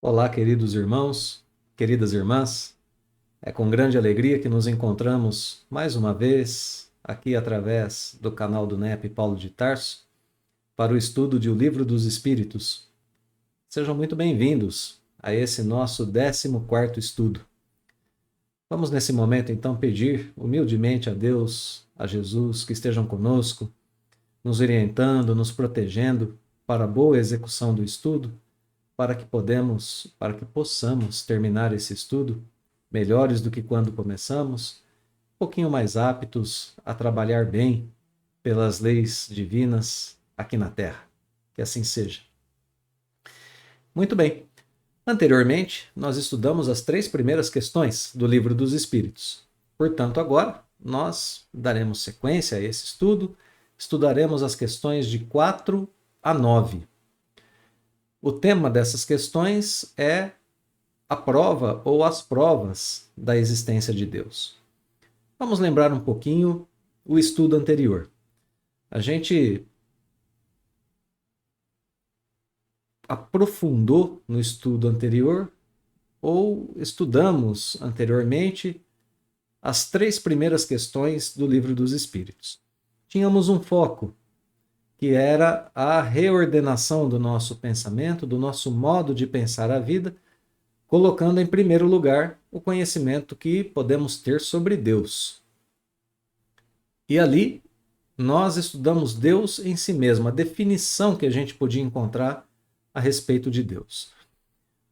Olá, queridos irmãos, queridas irmãs. É com grande alegria que nos encontramos mais uma vez aqui através do canal do NEP Paulo de Tarso para o estudo de O Livro dos Espíritos. Sejam muito bem-vindos a esse nosso 14º estudo. Vamos nesse momento então pedir humildemente a Deus, a Jesus, que estejam conosco, nos orientando, nos protegendo para a boa execução do estudo, para que possamos terminar esse estudo melhores do que quando começamos, um pouquinho mais aptos a trabalhar bem pelas leis divinas aqui na Terra. Que assim seja. Muito bem. Anteriormente, nós estudamos as 3 primeiras questões do Livro dos Espíritos. Portanto, agora nós daremos sequência a esse estudo, estudaremos as questões de 4 a 9. O tema dessas questões é a prova ou as provas da existência de Deus. Vamos lembrar um pouquinho o estudo anterior. A gente aprofundou no estudo anterior ou estudamos anteriormente as 3 primeiras questões do Livro dos Espíritos. Tínhamos um foco, que era a reordenação do nosso pensamento, do nosso modo de pensar a vida, colocando em primeiro lugar o conhecimento que podemos ter sobre Deus. E ali nós estudamos Deus em si mesmo, a definição que a gente podia encontrar a respeito de Deus.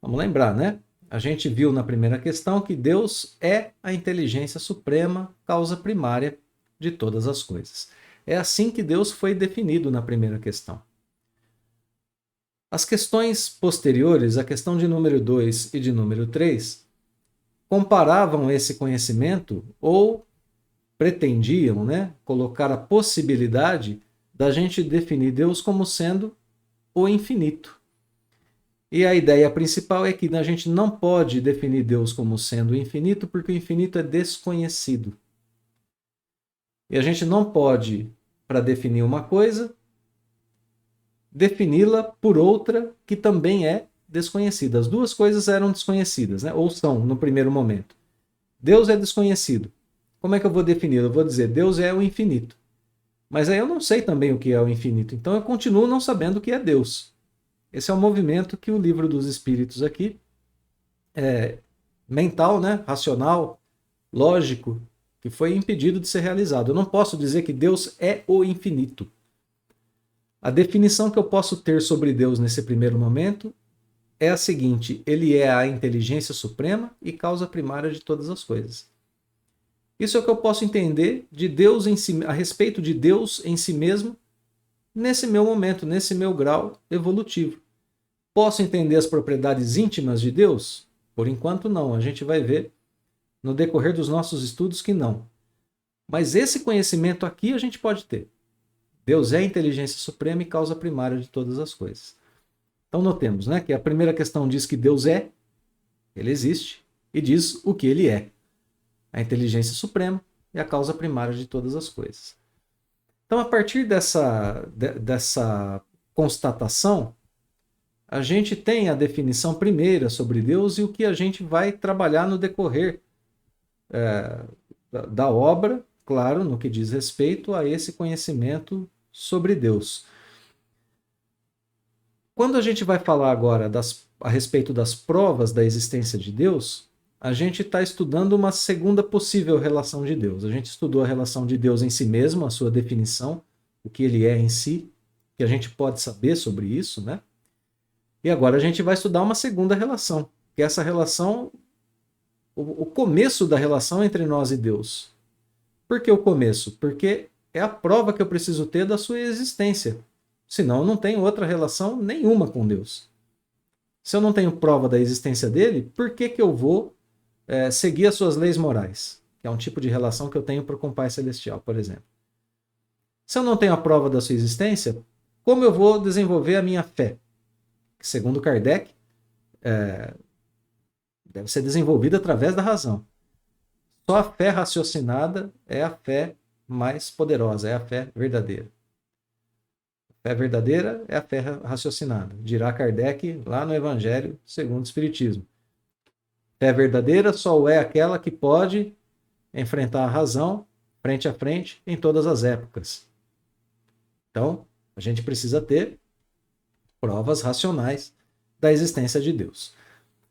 Vamos lembrar, né? A gente viu na primeira questão que Deus é a inteligência suprema, causa primária de todas as coisas. É assim que Deus foi definido na primeira questão. As questões posteriores, a questão de número 2 e de número 3, comparavam esse conhecimento ou pretendiam, colocar a possibilidade da gente definir Deus como sendo o infinito. E a ideia principal é que a gente não pode definir Deus como sendo o infinito porque o infinito é desconhecido. E a gente não pode, para definir uma coisa, defini-la por outra que também é desconhecida. As duas coisas eram desconhecidas, ou são no primeiro momento. Deus é desconhecido. Como é que eu vou defini-lo? Eu vou dizer, Deus é o infinito. Mas aí eu não sei também o que é o infinito, então eu continuo não sabendo o que é Deus. Esse é o movimento que o Livro dos Espíritos aqui mental, racional, lógico, que foi impedido de ser realizado. Eu não posso dizer que Deus é o infinito. A definição que eu posso ter sobre Deus nesse primeiro momento é a seguinte: ele é a inteligência suprema e causa primária de todas as coisas. Isso é o que eu posso entender de Deus em si, a respeito de Deus em si mesmo, nesse meu momento, nesse meu grau evolutivo. Posso entender as propriedades íntimas de Deus? Por enquanto não, a gente vai ver no decorrer dos nossos estudos que não. Mas esse conhecimento aqui a gente pode ter. Deus é a inteligência suprema e causa primária de todas as coisas. Então notemos, que a primeira questão diz que Deus é, ele existe, e diz o que ele é. A inteligência suprema e a causa primária de todas as coisas. Então, a partir dessa constatação, a gente tem a definição primeira sobre Deus e o que a gente vai trabalhar no decorrer da obra, claro, no que diz respeito a esse conhecimento sobre Deus. Quando a gente vai falar agora a respeito das provas da existência de Deus, a gente está estudando uma segunda possível relação de Deus. A gente estudou a relação de Deus em si mesmo, a sua definição, o que ele é em si, que a gente pode saber sobre isso, E agora a gente vai estudar uma segunda relação, que é essa relação, o começo da relação entre nós e Deus. Por que o começo? Porque é a prova que eu preciso ter da sua existência. Senão eu não tenho outra relação nenhuma com Deus. Se eu não tenho prova da existência dele, por que eu vou seguir as suas leis morais? Que é um tipo de relação que eu tenho com o Pai Celestial, por exemplo. Se eu não tenho a prova da sua existência, como eu vou desenvolver a minha fé? Que, segundo Kardec, deve ser desenvolvida através da razão. Só a fé raciocinada é a fé mais poderosa, é a fé verdadeira. Fé verdadeira é a fé raciocinada, dirá Kardec lá no Evangelho segundo o Espiritismo. Fé verdadeira só é aquela que pode enfrentar a razão frente a frente em todas as épocas. Então, a gente precisa ter provas racionais da existência de Deus.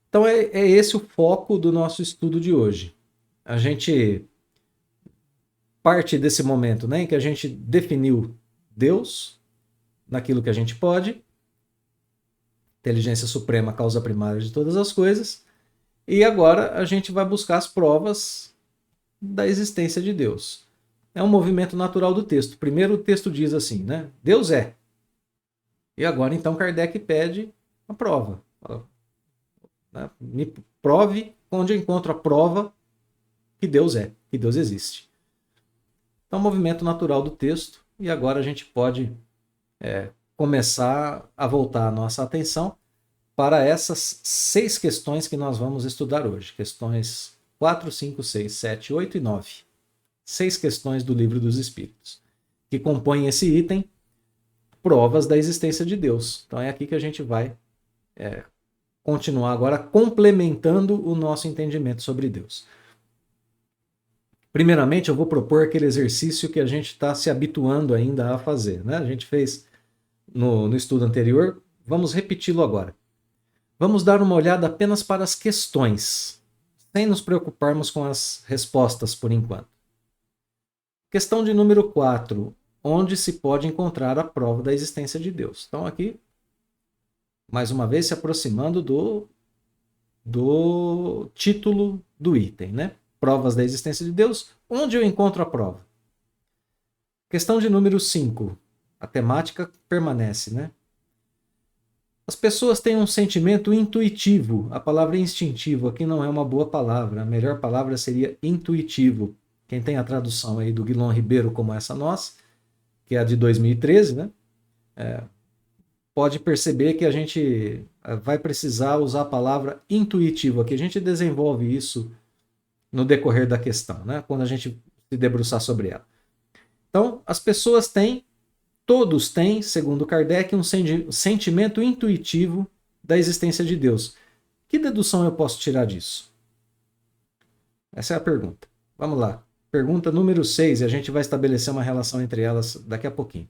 Então, é esse o foco do nosso estudo de hoje. A gente parte desse momento, né, em que a gente definiu Deus naquilo que a gente pode, inteligência suprema, causa primária de todas as coisas, e agora a gente vai buscar as provas da existência de Deus. É um movimento natural do texto. Primeiro o texto diz assim, né? Deus é. E agora então Kardec pede a prova. Né? Me prove onde eu encontro a prova que Deus é, que Deus existe. Então, é um movimento natural do texto, e agora a gente pode começar a voltar a nossa atenção para essas 6 questões que nós vamos estudar hoje. Questões 4, 5, 6, 7, 8 e 9. 6 questões do Livro dos Espíritos, que compõem esse item, provas da existência de Deus. Então é aqui que a gente vai continuar agora complementando o nosso entendimento sobre Deus. Primeiramente, eu vou propor aquele exercício que a gente está se habituando ainda a fazer, né? A gente fez no estudo anterior, vamos repeti-lo agora. Vamos dar uma olhada apenas para as questões, sem nos preocuparmos com as respostas por enquanto. Questão de número 4. Onde se pode encontrar a prova da existência de Deus? Então aqui, mais uma vez, se aproximando do título do item, né? Provas da existência de Deus. Onde eu encontro a prova? Questão de número 5. A temática permanece, né? As pessoas têm um sentimento intuitivo. A palavra instintivo aqui não é uma boa palavra. A melhor palavra seria intuitivo. Quem tem a tradução aí do Guilherme Ribeiro como essa nossa, que é a de 2013, né? Pode perceber que a gente vai precisar usar a palavra intuitivo aqui. A gente desenvolve isso no decorrer da questão, né? Quando a gente se debruçar sobre ela. Então, as pessoas têm, todos têm, segundo Kardec, um sentimento intuitivo da existência de Deus. Que dedução eu posso tirar disso? Essa é a pergunta. Vamos lá. Pergunta número 6, e a gente vai estabelecer uma relação entre elas daqui a pouquinho.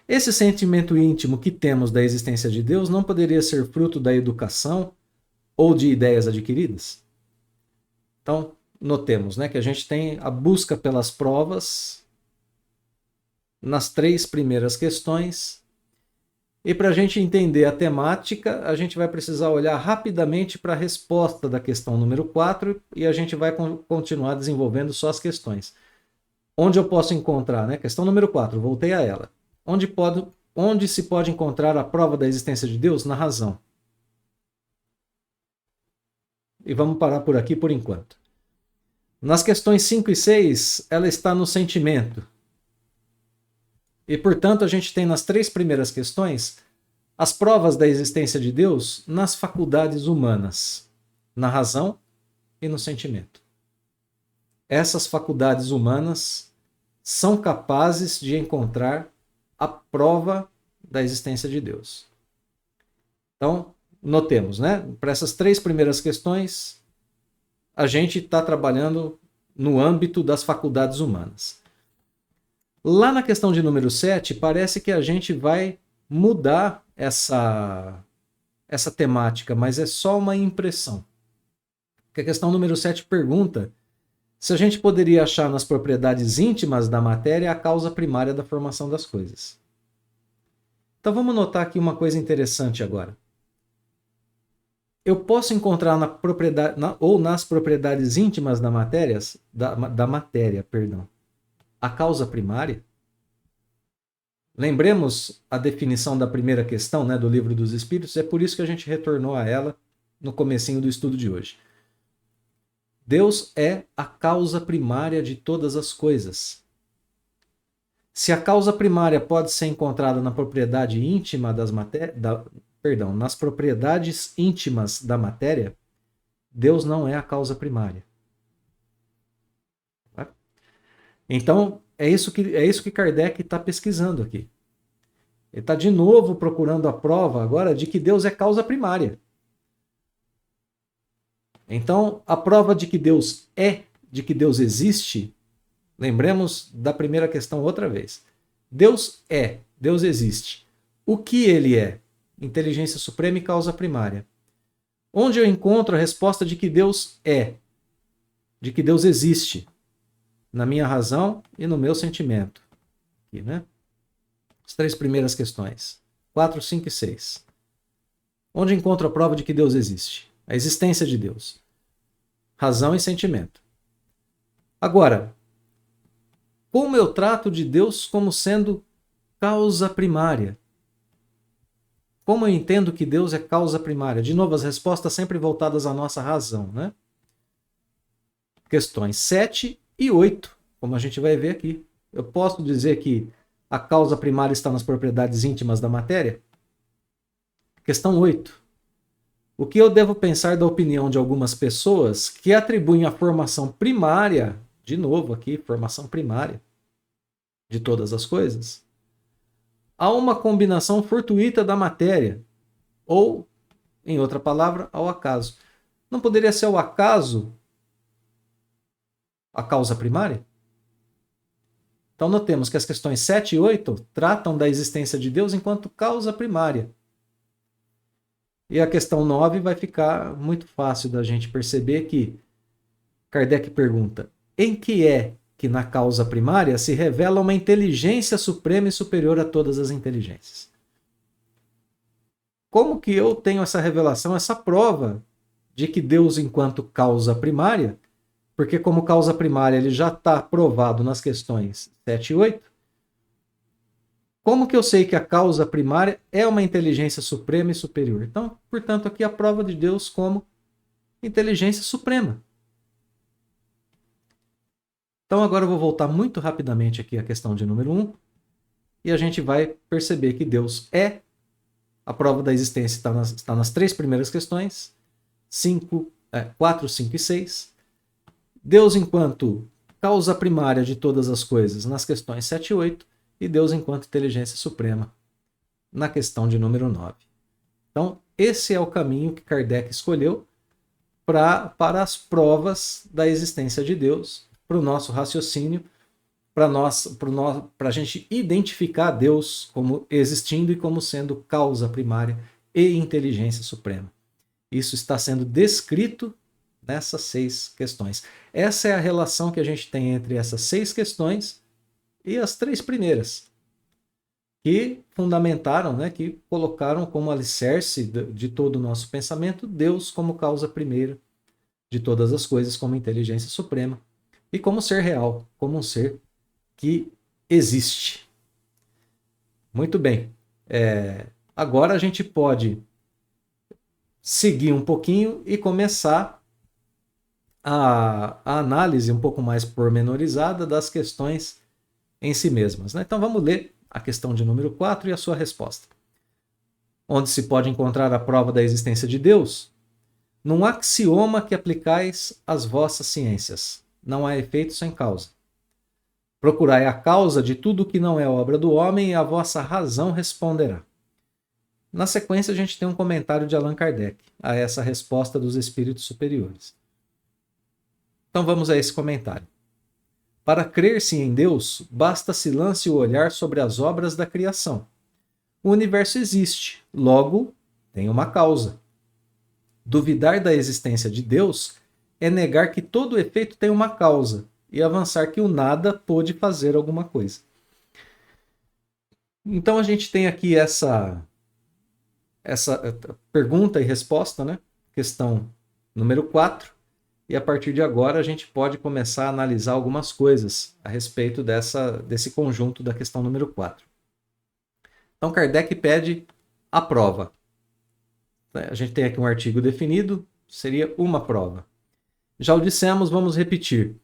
Esse sentimento íntimo que temos da existência de Deus não poderia ser fruto da educação ou de ideias adquiridas? Então, notemos, né, que a gente tem a busca pelas provas nas 3 primeiras questões. E para a gente entender a temática, a gente vai precisar olhar rapidamente para a resposta da questão número 4 e a gente vai continuar desenvolvendo só as questões. Onde eu posso encontrar, né? Questão número 4, voltei a ela. Onde se pode encontrar a prova da existência de Deus? Na razão. E vamos parar por aqui por enquanto. Nas questões 5 e 6, ela está no sentimento. E, portanto, a gente tem nas 3 primeiras questões as provas da existência de Deus nas faculdades humanas, na razão e no sentimento. Essas faculdades humanas são capazes de encontrar a prova da existência de Deus. Então, notemos, né? Para essas 3 primeiras questões, a gente está trabalhando no âmbito das faculdades humanas. Lá na questão de número 7, parece que a gente vai mudar essa temática, mas é só uma impressão. Porque a questão número 7 pergunta se a gente poderia achar nas propriedades íntimas da matéria a causa primária da formação das coisas. Então vamos notar aqui uma coisa interessante agora. Eu posso encontrar nas propriedades íntimas da matéria, a causa primária? Lembremos a definição da primeira questão, né, do Livro dos Espíritos, é por isso que a gente retornou a ela no comecinho do estudo de hoje. Deus é a causa primária de todas as coisas. Se a causa primária pode ser encontrada na propriedade íntima nas propriedades íntimas da matéria, Deus não é a causa primária. Então, é isso que Kardec está pesquisando aqui. Ele está de novo procurando a prova agora de que Deus é causa primária. Então, a prova de que Deus é, de que Deus existe, lembremos da primeira questão outra vez. Deus é, Deus existe. O que ele é? Inteligência suprema e causa primária. Onde eu encontro a resposta de que Deus é, de que Deus existe? Na minha razão e no meu sentimento. Aqui, né? As 3 primeiras questões. 4, 5 e 6. Onde encontro a prova de que Deus existe? A existência de Deus. Razão e sentimento. Agora, como eu trato de Deus como sendo causa primária? Como eu entendo que Deus é causa primária? De novo, as respostas sempre voltadas à nossa razão, né? Questões 7 e 8, como a gente vai ver aqui. Eu posso dizer que a causa primária está nas propriedades íntimas da matéria? Questão 8. O que eu devo pensar da opinião de algumas pessoas que atribuem a formação primária, de novo aqui, formação primária de todas as coisas, a uma combinação fortuita da matéria, ou, em outra palavra, ao acaso? Não poderia ser o acaso a causa primária? Então notemos que as questões 7 e 8 tratam da existência de Deus enquanto causa primária. E a questão 9 vai ficar muito fácil da gente perceber que Kardec pergunta: em que é que na causa primária se revela uma inteligência suprema e superior a todas as inteligências? Como que eu tenho essa revelação, essa prova de que Deus enquanto causa primária, porque como causa primária ele já está provado nas questões 7 e 8, como que eu sei que a causa primária é uma inteligência suprema e superior? Então, portanto, aqui a prova de Deus como inteligência suprema. Então agora eu vou voltar muito rapidamente aqui à questão de número 1 e a gente vai perceber que Deus é. A prova da existência está nas 3 primeiras questões, 4, 5 e 6. Deus enquanto causa primária de todas as coisas nas questões 7 e 8. E Deus enquanto inteligência suprema na questão de número 9. Então, esse é o caminho que Kardec escolheu para as provas da existência de Deus, para o nosso raciocínio, para a gente identificar Deus como existindo e como sendo causa primária e inteligência suprema. Isso está sendo descrito nessas 6 questões. Essa é a relação que a gente tem entre essas 6 questões e as 3 primeiras, que fundamentaram, né, que colocaram como alicerce de todo o nosso pensamento Deus como causa primeira de todas as coisas, como inteligência suprema e como ser real, como um ser que existe. Muito bem. Agora a gente pode seguir um pouquinho e começar a análise um pouco mais pormenorizada das questões em si mesmas, né? Então vamos ler a questão de número 4 e a sua resposta. Onde se pode encontrar a prova da existência de Deus? Num axioma que aplicais às vossas ciências. Não há efeito sem causa. Procurai a causa de tudo que não é obra do homem e a vossa razão responderá. Na sequência a gente tem um comentário de Allan Kardec a essa resposta dos espíritos superiores. Então vamos a esse comentário. Para crer-se em Deus, basta-se lance o olhar sobre as obras da criação. O universo existe, logo tem uma causa. Duvidar da existência de Deus é negar que todo efeito tem uma causa e avançar que o nada pôde fazer alguma coisa. Então a gente tem aqui essa pergunta e resposta, né? Questão número 4. E a partir de agora a gente pode começar a analisar algumas coisas a respeito desse conjunto da questão número 4. Então Kardec pede a prova. A gente tem aqui um artigo definido, seria uma prova. Já o dissemos, vamos repetir.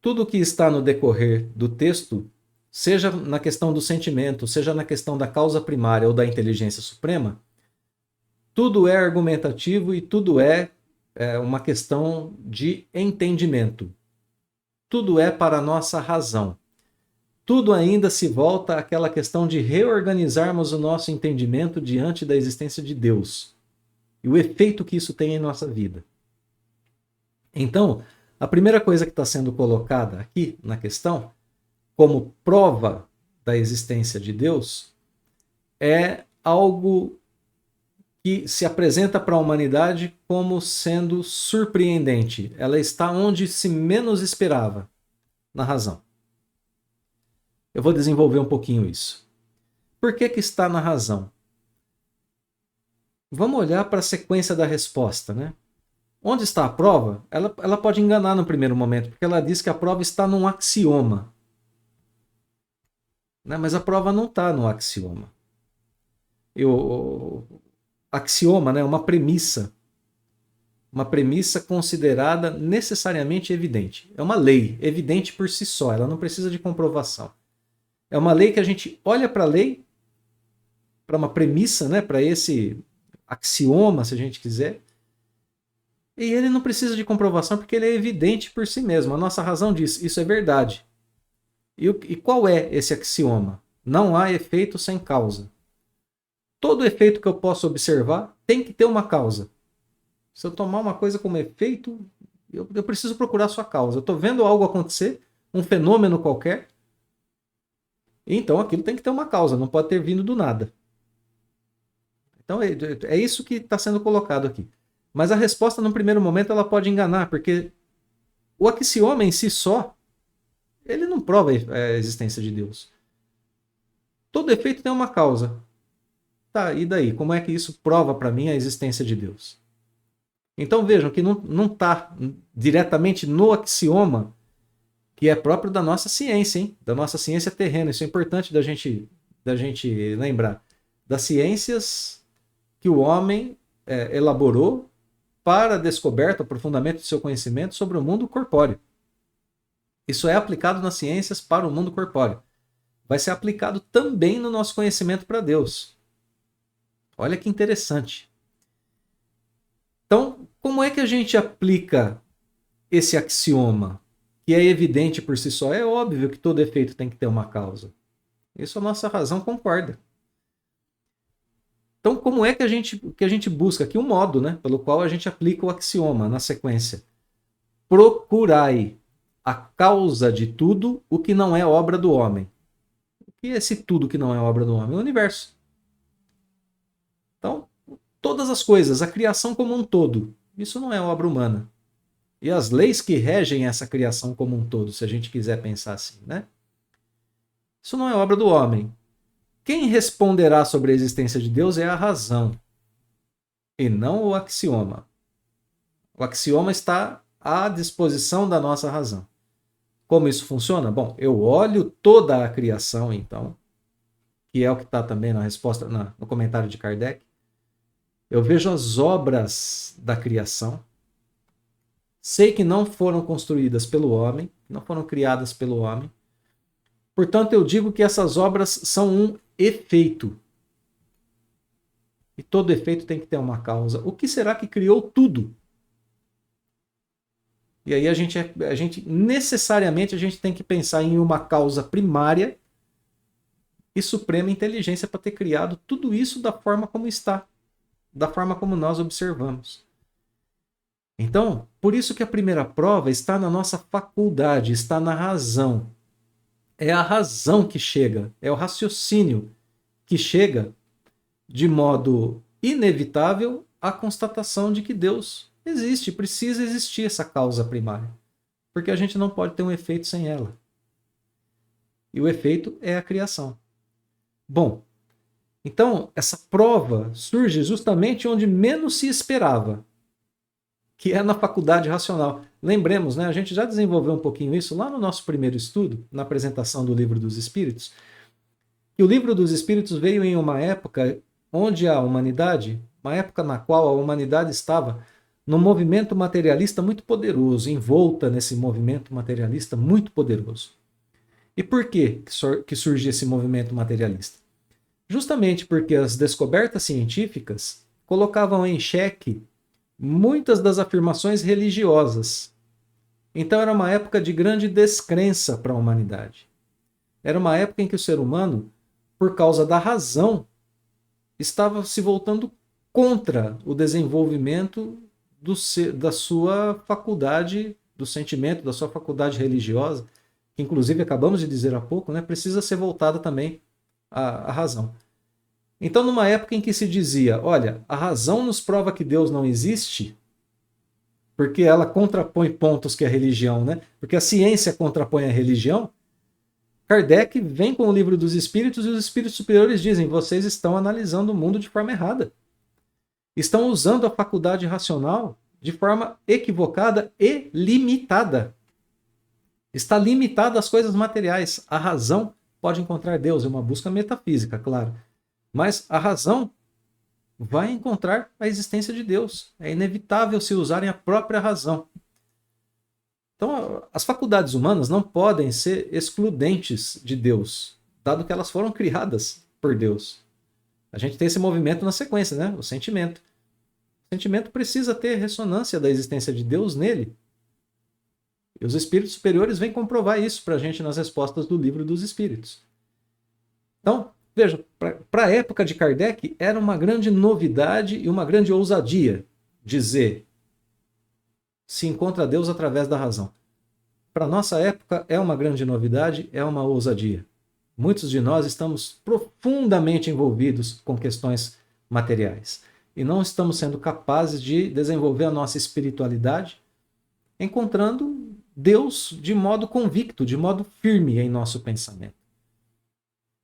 Tudo o que está no decorrer do texto, seja na questão do sentimento, seja na questão da causa primária ou da inteligência suprema, tudo é argumentativo e tudo é uma questão de entendimento. Tudo é para a nossa razão. tudo ainda se volta àquela questão de reorganizarmos o nosso entendimento diante da existência de Deus e o efeito que isso tem em nossa vida. Então, a primeira coisa que está sendo colocada aqui na questão, como prova da existência de Deus, é algo que se apresenta para a humanidade como sendo surpreendente. Ela está onde se menos esperava, na razão. Eu vou desenvolver um pouquinho isso. Por que está na razão? Vamos olhar para a sequência da resposta, né? Onde está a prova? Ela pode enganar no primeiro momento, porque ela diz que a prova está num axioma. Né? Mas a prova não está no axioma. Axioma, né? Uma premissa. Uma premissa considerada necessariamente evidente. É uma lei, evidente por si só, ela não precisa de comprovação. É uma lei que a gente olha para a lei, para uma premissa, né? Para esse axioma, se a gente quiser, e ele não precisa de comprovação porque ele é evidente por si mesmo. A nossa razão diz, isso é verdade. E qual é esse axioma? Não há efeito sem causa. Todo efeito que eu posso observar tem que ter uma causa. Se eu tomar uma coisa como efeito, eu preciso procurar sua causa. Eu estou vendo algo acontecer, um fenômeno qualquer, então aquilo tem que ter uma causa, não pode ter vindo do nada. Então é isso que está sendo colocado aqui. Mas a resposta, no primeiro momento, ela pode enganar, porque o axioma em si só, ele não prova a existência de Deus. Todo efeito tem uma causa. Tá, e daí? Como é que isso prova para mim a existência de Deus? Então vejam que não está diretamente no axioma que é próprio da nossa ciência, hein? Da nossa ciência terrena. Isso é importante da gente lembrar. Das ciências que o homem elaborou para a descoberta, aprofundamento do seu conhecimento sobre o mundo corpóreo. Isso é aplicado nas ciências para o mundo corpóreo. Vai ser aplicado também no nosso conhecimento para Deus. Olha que interessante. Então, como é que a gente aplica esse axioma, que é evidente por si só? É óbvio que todo efeito tem que ter uma causa. Isso a nossa razão concorda. Então, como é que a gente busca aqui? Um modo, né, pelo qual a gente aplica o axioma na sequência. Procurai a causa de tudo o que não é obra do homem. O que é esse tudo que não é obra do homem? O universo. Então, todas as coisas, a criação como um todo, isso não é obra humana. E as leis que regem essa criação como um todo, se a gente quiser pensar assim, né? Isso não é obra do homem. Quem responderá sobre a existência de Deus é a razão, e não o axioma. O axioma está à disposição da nossa razão. Como isso funciona? Bom, eu olho toda a criação, então, que é o que está também na resposta, no comentário de Kardec. Eu vejo as obras da criação, sei que não foram construídas pelo homem, não foram criadas pelo homem. Portanto, eu digo que essas obras são um efeito. E todo efeito tem que ter uma causa. O que será que criou tudo? E aí a gente necessariamente tem que pensar em uma causa primária e suprema inteligência para ter criado tudo isso da forma como está, da forma como nós observamos. Então, por isso que a primeira prova está na nossa faculdade, está na razão. É a razão que chega, é o raciocínio que chega de modo inevitável à constatação de que Deus existe, precisa existir essa causa primária, porque a gente não pode ter um efeito sem ela. E o efeito é a criação. Bom, então essa prova surge justamente onde menos se esperava, que é na faculdade racional. Lembremos, né, a gente já desenvolveu um pouquinho isso lá no nosso primeiro estudo, na apresentação do Livro dos Espíritos, que o Livro dos Espíritos veio em uma época onde a humanidade, uma época na qual a humanidade estava num movimento materialista muito poderoso, envolta nesse movimento materialista muito poderoso. E por que surge esse movimento materialista? Justamente porque as descobertas científicas colocavam em xeque muitas das afirmações religiosas. Então era uma época de grande descrença para a humanidade. Era uma época em que o ser humano, por causa da razão, estava se voltando contra o desenvolvimento da sua faculdade do sentimento, da sua faculdade religiosa, que inclusive acabamos de dizer há pouco, né, precisa ser voltada também à razão. Então, numa época em que se dizia, olha, a razão nos prova que Deus não existe, porque ela contrapõe pontos que a religião, né? Porque a ciência contrapõe a religião, Kardec vem com o Livro dos Espíritos e os espíritos superiores dizem, vocês estão analisando o mundo de forma errada. Estão usando a faculdade racional de forma equivocada e limitada. Está limitada às coisas materiais. A razão pode encontrar Deus, é uma busca metafísica, claro. Mas a razão vai encontrar a existência de Deus. É inevitável se usarem a própria razão. Então, as faculdades humanas não podem ser excludentes de Deus, dado que elas foram criadas por Deus. A gente tem esse movimento na sequência, né? O sentimento. O sentimento precisa ter ressonância da existência de Deus nele. E os espíritos superiores vêm comprovar isso para a gente nas respostas do Livro dos Espíritos. Então, veja, para a época de Kardec, era uma grande novidade e uma grande ousadia dizer se encontra Deus através da razão. Para a nossa época, é uma grande novidade, é uma ousadia. Muitos de nós estamos profundamente envolvidos com questões materiais e não estamos sendo capazes de desenvolver a nossa espiritualidade encontrando Deus de modo convicto, de modo firme em nosso pensamento.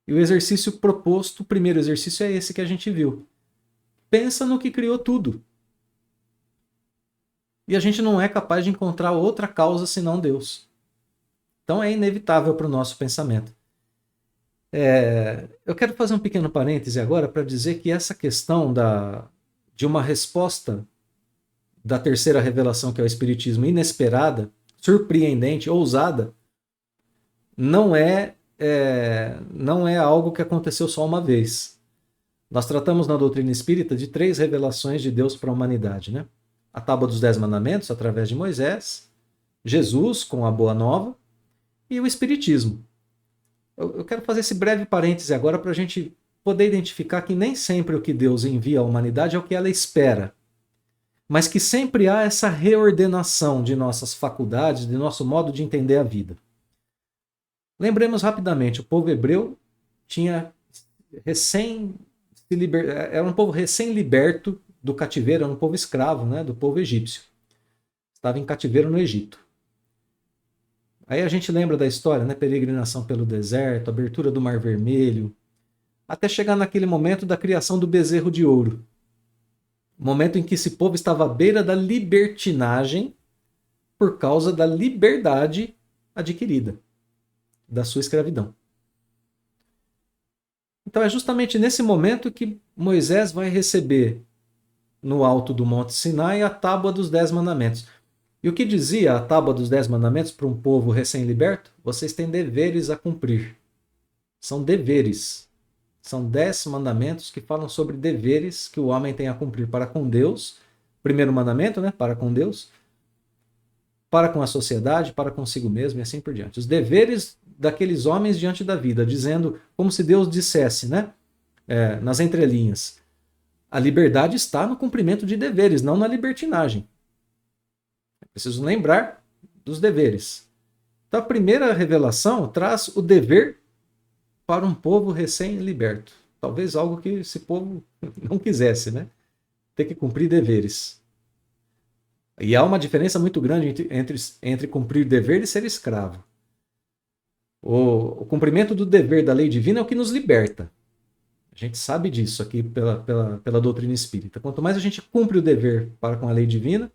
E o exercício proposto, o primeiro exercício é esse que a gente viu. Pensa no que criou tudo. E a gente não é capaz de encontrar outra causa senão Deus. Então é inevitável para o nosso pensamento. Eu quero fazer um pequeno parêntese agora para dizer que essa questão de uma resposta da terceira revelação, que é o Espiritismo, inesperada, surpreendente, ousada, não é algo que aconteceu só uma vez. Nós tratamos na doutrina espírita de 3 revelações de Deus para a humanidade, né? A Tábua dos 10 Mandamentos, através de Moisés, Jesus, com a Boa Nova, e o Espiritismo. Eu quero fazer esse breve parêntese agora para a gente poder identificar que nem sempre o que Deus envia à humanidade é o que ela espera, mas que sempre há essa reordenação de nossas faculdades, de nosso modo de entender a vida. Lembremos rapidamente, o povo hebreu era um povo recém-liberto do cativeiro, era um povo escravo, né, do povo egípcio. Estava em cativeiro no Egito. Aí a gente lembra da história, né, peregrinação pelo deserto, abertura do Mar Vermelho, até chegar naquele momento da criação do bezerro de ouro. Momento em que esse povo estava à beira da libertinagem por causa da liberdade adquirida, da sua escravidão. Então é justamente nesse momento que Moisés vai receber no alto do Monte Sinai a Tábua dos 10 Mandamentos. E o que dizia a Tábua dos 10 Mandamentos para um povo recém-liberto? Vocês têm deveres a cumprir. São deveres. São 10 mandamentos que falam sobre deveres que o homem tem a cumprir para com Deus. Primeiro mandamento, né? Para com Deus. Para com a sociedade, para consigo mesmo e assim por diante. Os deveres daqueles homens diante da vida, dizendo, como se Deus dissesse, né? Nas entrelinhas, a liberdade está no cumprimento de deveres, não na libertinagem. É preciso lembrar dos deveres. Então a primeira revelação traz o dever para um povo recém-liberto. Talvez algo que esse povo não quisesse, né? Ter que cumprir deveres. E há uma diferença muito grande entre cumprir dever e ser escravo. O cumprimento do dever da lei divina é o que nos liberta. A gente sabe disso aqui pela doutrina espírita. Quanto mais a gente cumpre o dever para com a lei divina,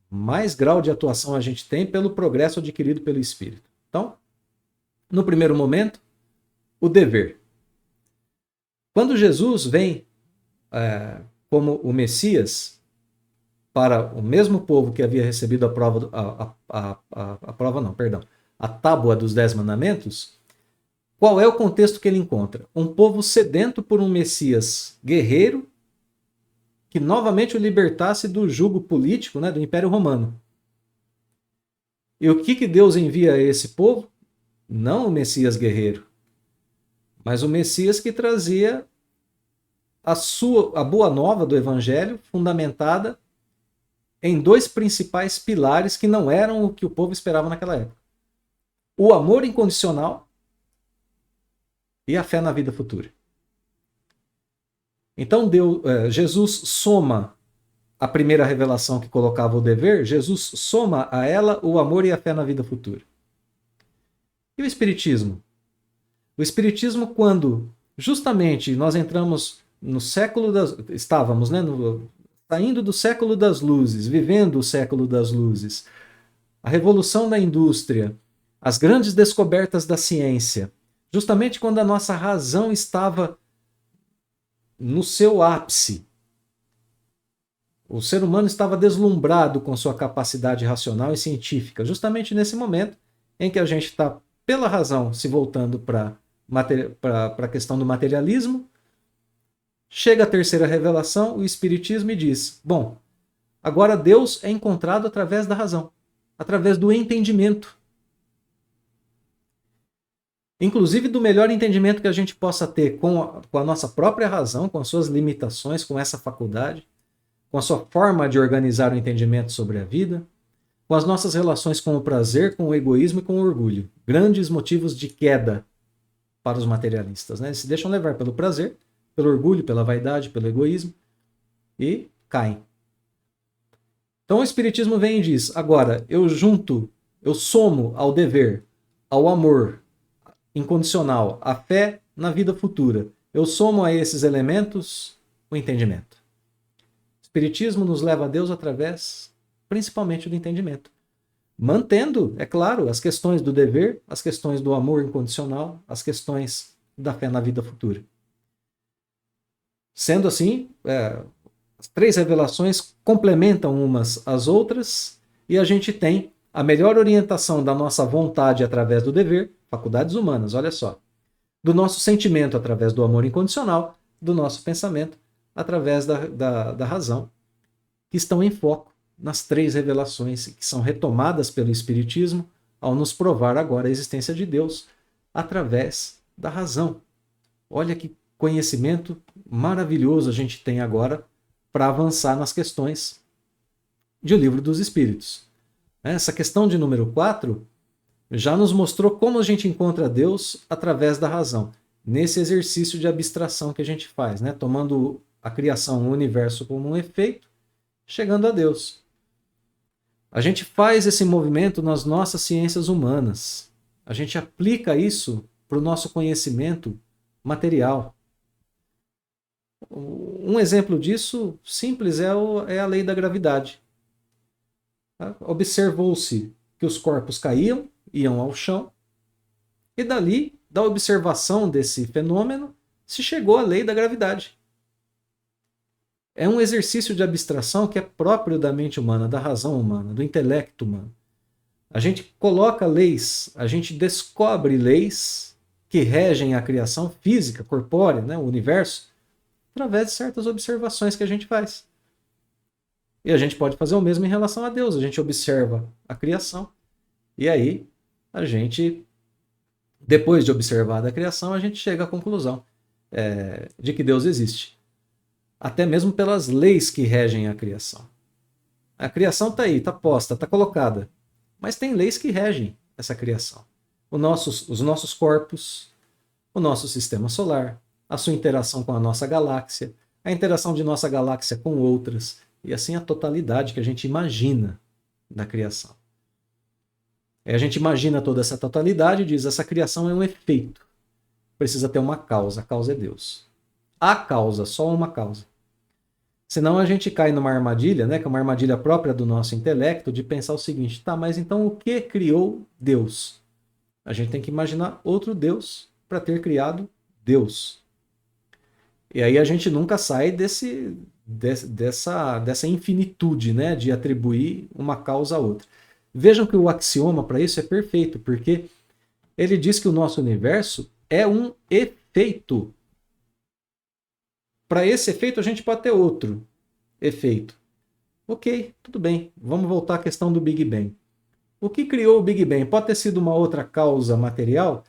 mais grau de atuação a gente tem pelo progresso adquirido pelo espírito. Então, no primeiro momento, o dever. Quando Jesus vem como o Messias para o mesmo povo que havia recebido a Tábua dos 10 Mandamentos, qual é o contexto que ele encontra? Um povo sedento por um Messias guerreiro que novamente o libertasse do jugo político, né, do Império Romano. E o que Deus envia a esse povo? Não o Messias guerreiro, mas o Messias que trazia a boa nova do Evangelho, fundamentada em dois principais pilares que não eram o que o povo esperava naquela época: o amor incondicional e a fé na vida futura. Então Jesus soma a primeira revelação que colocava o dever, Jesus soma a ela o amor e a fé na vida futura. E o Espiritismo? O Espiritismo, quando justamente nós entramos no século das... Estávamos, né, saindo do século das luzes, vivendo o século das luzes, a revolução da indústria, as grandes descobertas da ciência, justamente quando a nossa razão estava no seu ápice. O ser humano estava deslumbrado com sua capacidade racional e científica, justamente nesse momento em que a gente está, pela razão, se voltando para a questão do materialismo. Chega a terceira revelação, o Espiritismo, e diz: bom, agora Deus é encontrado através da razão, através do entendimento. Inclusive do melhor entendimento que a gente possa ter com a nossa própria razão, com as suas limitações, com essa faculdade, com a sua forma de organizar o entendimento sobre a vida, com as nossas relações com o prazer, com o egoísmo e com o orgulho. Grandes motivos de queda para os materialistas, né? Eles se deixam levar pelo prazer, pelo orgulho, pela vaidade, pelo egoísmo e caem. Então o Espiritismo vem e diz: agora eu somo ao dever, ao amor incondicional, à fé na vida futura. Eu somo a esses elementos o entendimento. O Espiritismo nos leva a Deus através, principalmente, do entendimento. Mantendo, é claro, as questões do dever, as questões do amor incondicional, as questões da fé na vida futura. Sendo assim, as três revelações complementam umas às outras e a gente tem a melhor orientação da nossa vontade através do dever, faculdades humanas, olha só, do nosso sentimento através do amor incondicional, do nosso pensamento através da razão, que estão em foco nas três revelações que são retomadas pelo Espiritismo ao nos provar agora a existência de Deus através da razão. Olha que conhecimento maravilhoso a gente tem agora para avançar nas questões de O Livro dos Espíritos. Essa questão de número 4 já nos mostrou como a gente encontra Deus através da razão, nesse exercício de abstração que a gente faz, né? Tomando a criação, o universo como um efeito, chegando a Deus. A gente faz esse movimento nas nossas ciências humanas. A gente aplica isso para o nosso conhecimento material. Um exemplo disso simples é a lei da gravidade. Observou-se que os corpos caíam, iam ao chão, e dali, da observação desse fenômeno, se chegou à lei da gravidade. É um exercício de abstração que é próprio da mente humana, da razão humana, do intelecto humano. A gente coloca leis, a gente descobre leis que regem a criação física, corpórea, né, o universo, através de certas observações que a gente faz. E a gente pode fazer o mesmo em relação a Deus. A gente observa a criação e aí a gente, depois de observar a criação, a gente chega à conclusão de que Deus existe. Até mesmo pelas leis que regem a criação. A criação está aí, está posta, está colocada. Mas tem leis que regem essa criação. Os nossos corpos, o nosso sistema solar, a sua interação com a nossa galáxia, a interação de nossa galáxia com outras, e assim a totalidade que a gente imagina da criação. Aí a gente imagina toda essa totalidade e diz: essa criação é um efeito. Precisa ter uma causa. A causa é Deus. A causa, só uma causa. Senão a gente cai numa armadilha, né, que é uma armadilha própria do nosso intelecto, de pensar o seguinte: tá, mas então o que criou Deus? A gente tem que imaginar outro Deus para ter criado Deus. E aí a gente nunca sai dessa infinitude, né, de atribuir uma causa a outra. Vejam que o axioma para isso é perfeito, porque ele diz que o nosso universo é um efeito. Para esse efeito a gente pode ter outro efeito. Ok, tudo bem. Vamos voltar à questão do Big Bang. O que criou o Big Bang? Pode ter sido uma outra causa material?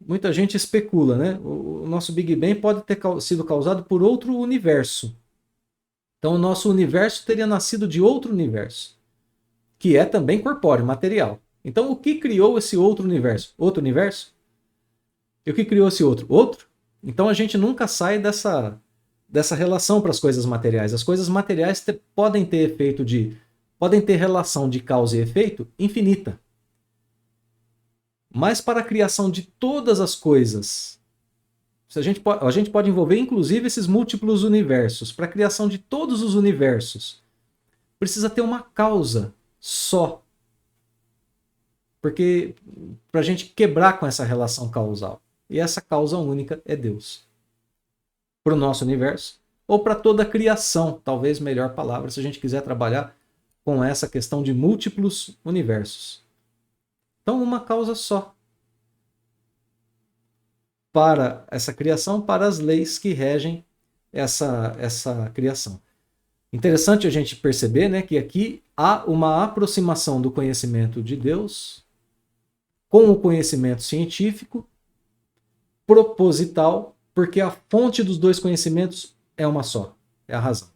Muita gente especula, né? O nosso Big Bang pode ter sido causado por outro universo. Então, o nosso universo teria nascido de outro universo, que é também corpóreo, material. Então, o que criou esse outro universo? Outro universo? E o que criou esse outro? Outro? Então, a gente nunca sai dessa relação para as coisas materiais. As coisas materiais podem ter efeito podem ter relação de causa e efeito infinita. Mas para a criação de todas as coisas, a gente pode envolver inclusive esses múltiplos universos. Para a criação de todos os universos, precisa ter uma causa só. Porque para a gente quebrar com essa relação causal. E essa causa única é Deus. Para o nosso universo, ou para toda a criação, talvez melhor palavra, se a gente quiser trabalhar com essa questão de múltiplos universos. Então, uma causa só para essa criação, para as leis que regem essa criação. Interessante a gente perceber, né, que aqui há uma aproximação do conhecimento de Deus com o conhecimento científico, proposital, porque a fonte dos dois conhecimentos é uma só, é a razão.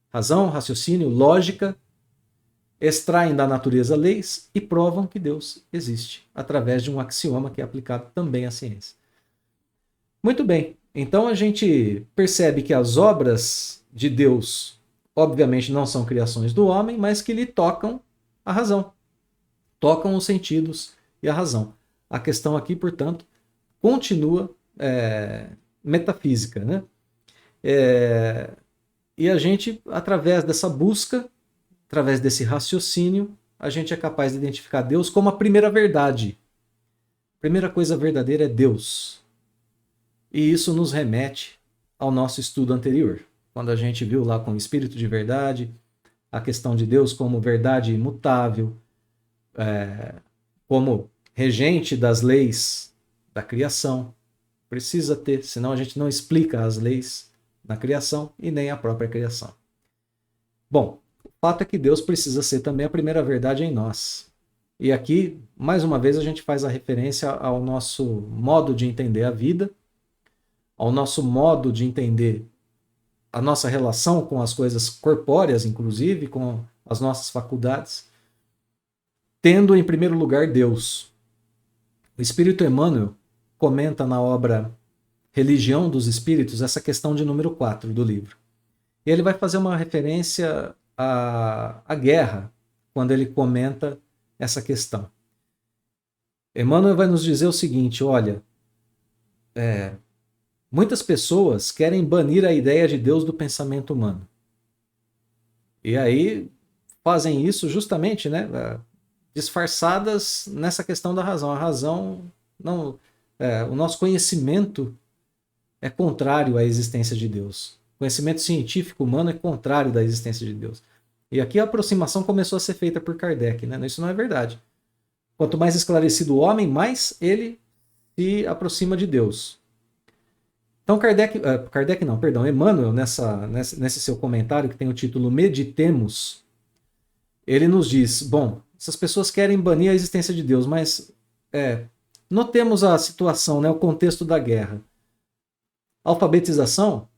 Razão, raciocínio, lógica extraem da natureza leis e provam que Deus existe, através de um axioma que é aplicado também à ciência. Muito bem, então a gente percebe que as obras de Deus, obviamente, não são criações do homem, mas que lhe tocam a razão, tocam os sentidos e a razão. A questão aqui, portanto, continua metafísica, né? E a gente, através dessa busca, através desse raciocínio, a gente é capaz de identificar Deus como a primeira verdade. A primeira coisa verdadeira é Deus. E isso nos remete ao nosso estudo anterior, quando a gente viu lá com o Espírito de Verdade, a questão de Deus como verdade imutável, como regente das leis da criação. Precisa ter, senão a gente não explica as leis na criação e nem a própria criação. Bom, o fato é que Deus precisa ser também a primeira verdade em nós. E aqui, mais uma vez, a gente faz a referência ao nosso modo de entender a vida, ao nosso modo de entender a nossa relação com as coisas corpóreas, inclusive, com as nossas faculdades, tendo em primeiro lugar Deus. O Espírito Emmanuel comenta na obra Religião dos Espíritos essa questão de número 4 do livro. E ele vai fazer uma referência à guerra, quando ele comenta essa questão. Emmanuel vai nos dizer o seguinte, olha, muitas pessoas querem banir a ideia de Deus do pensamento humano. E aí fazem isso justamente, né, disfarçadas nessa questão da razão. A razão, não, o nosso conhecimento é contrário à existência de Deus. O conhecimento científico humano é contrário da existência de Deus. E aqui a aproximação começou a ser feita por Kardec, né? Isso não é verdade. Quanto mais esclarecido o homem, mais ele se aproxima de Deus. Então Emmanuel, nesse seu comentário, que tem o título Meditemos, ele nos diz, bom, essas pessoas querem banir a existência de Deus, mas notemos a situação, né, o contexto da guerra. A alfabetização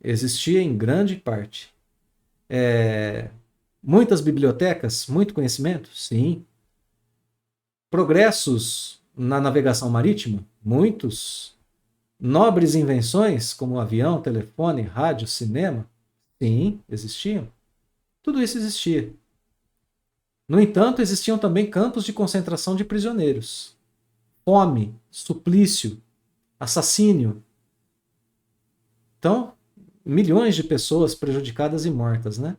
existia em grande parte. Muitas bibliotecas, muito conhecimento? Sim. Progressos na navegação marítima? Muitos. Nobres invenções, como avião, telefone, rádio, cinema? Sim, existiam. Tudo isso existia. No entanto, existiam também campos de concentração de prisioneiros. Fome, suplício, assassínio. Então, milhões de pessoas prejudicadas e mortas, né?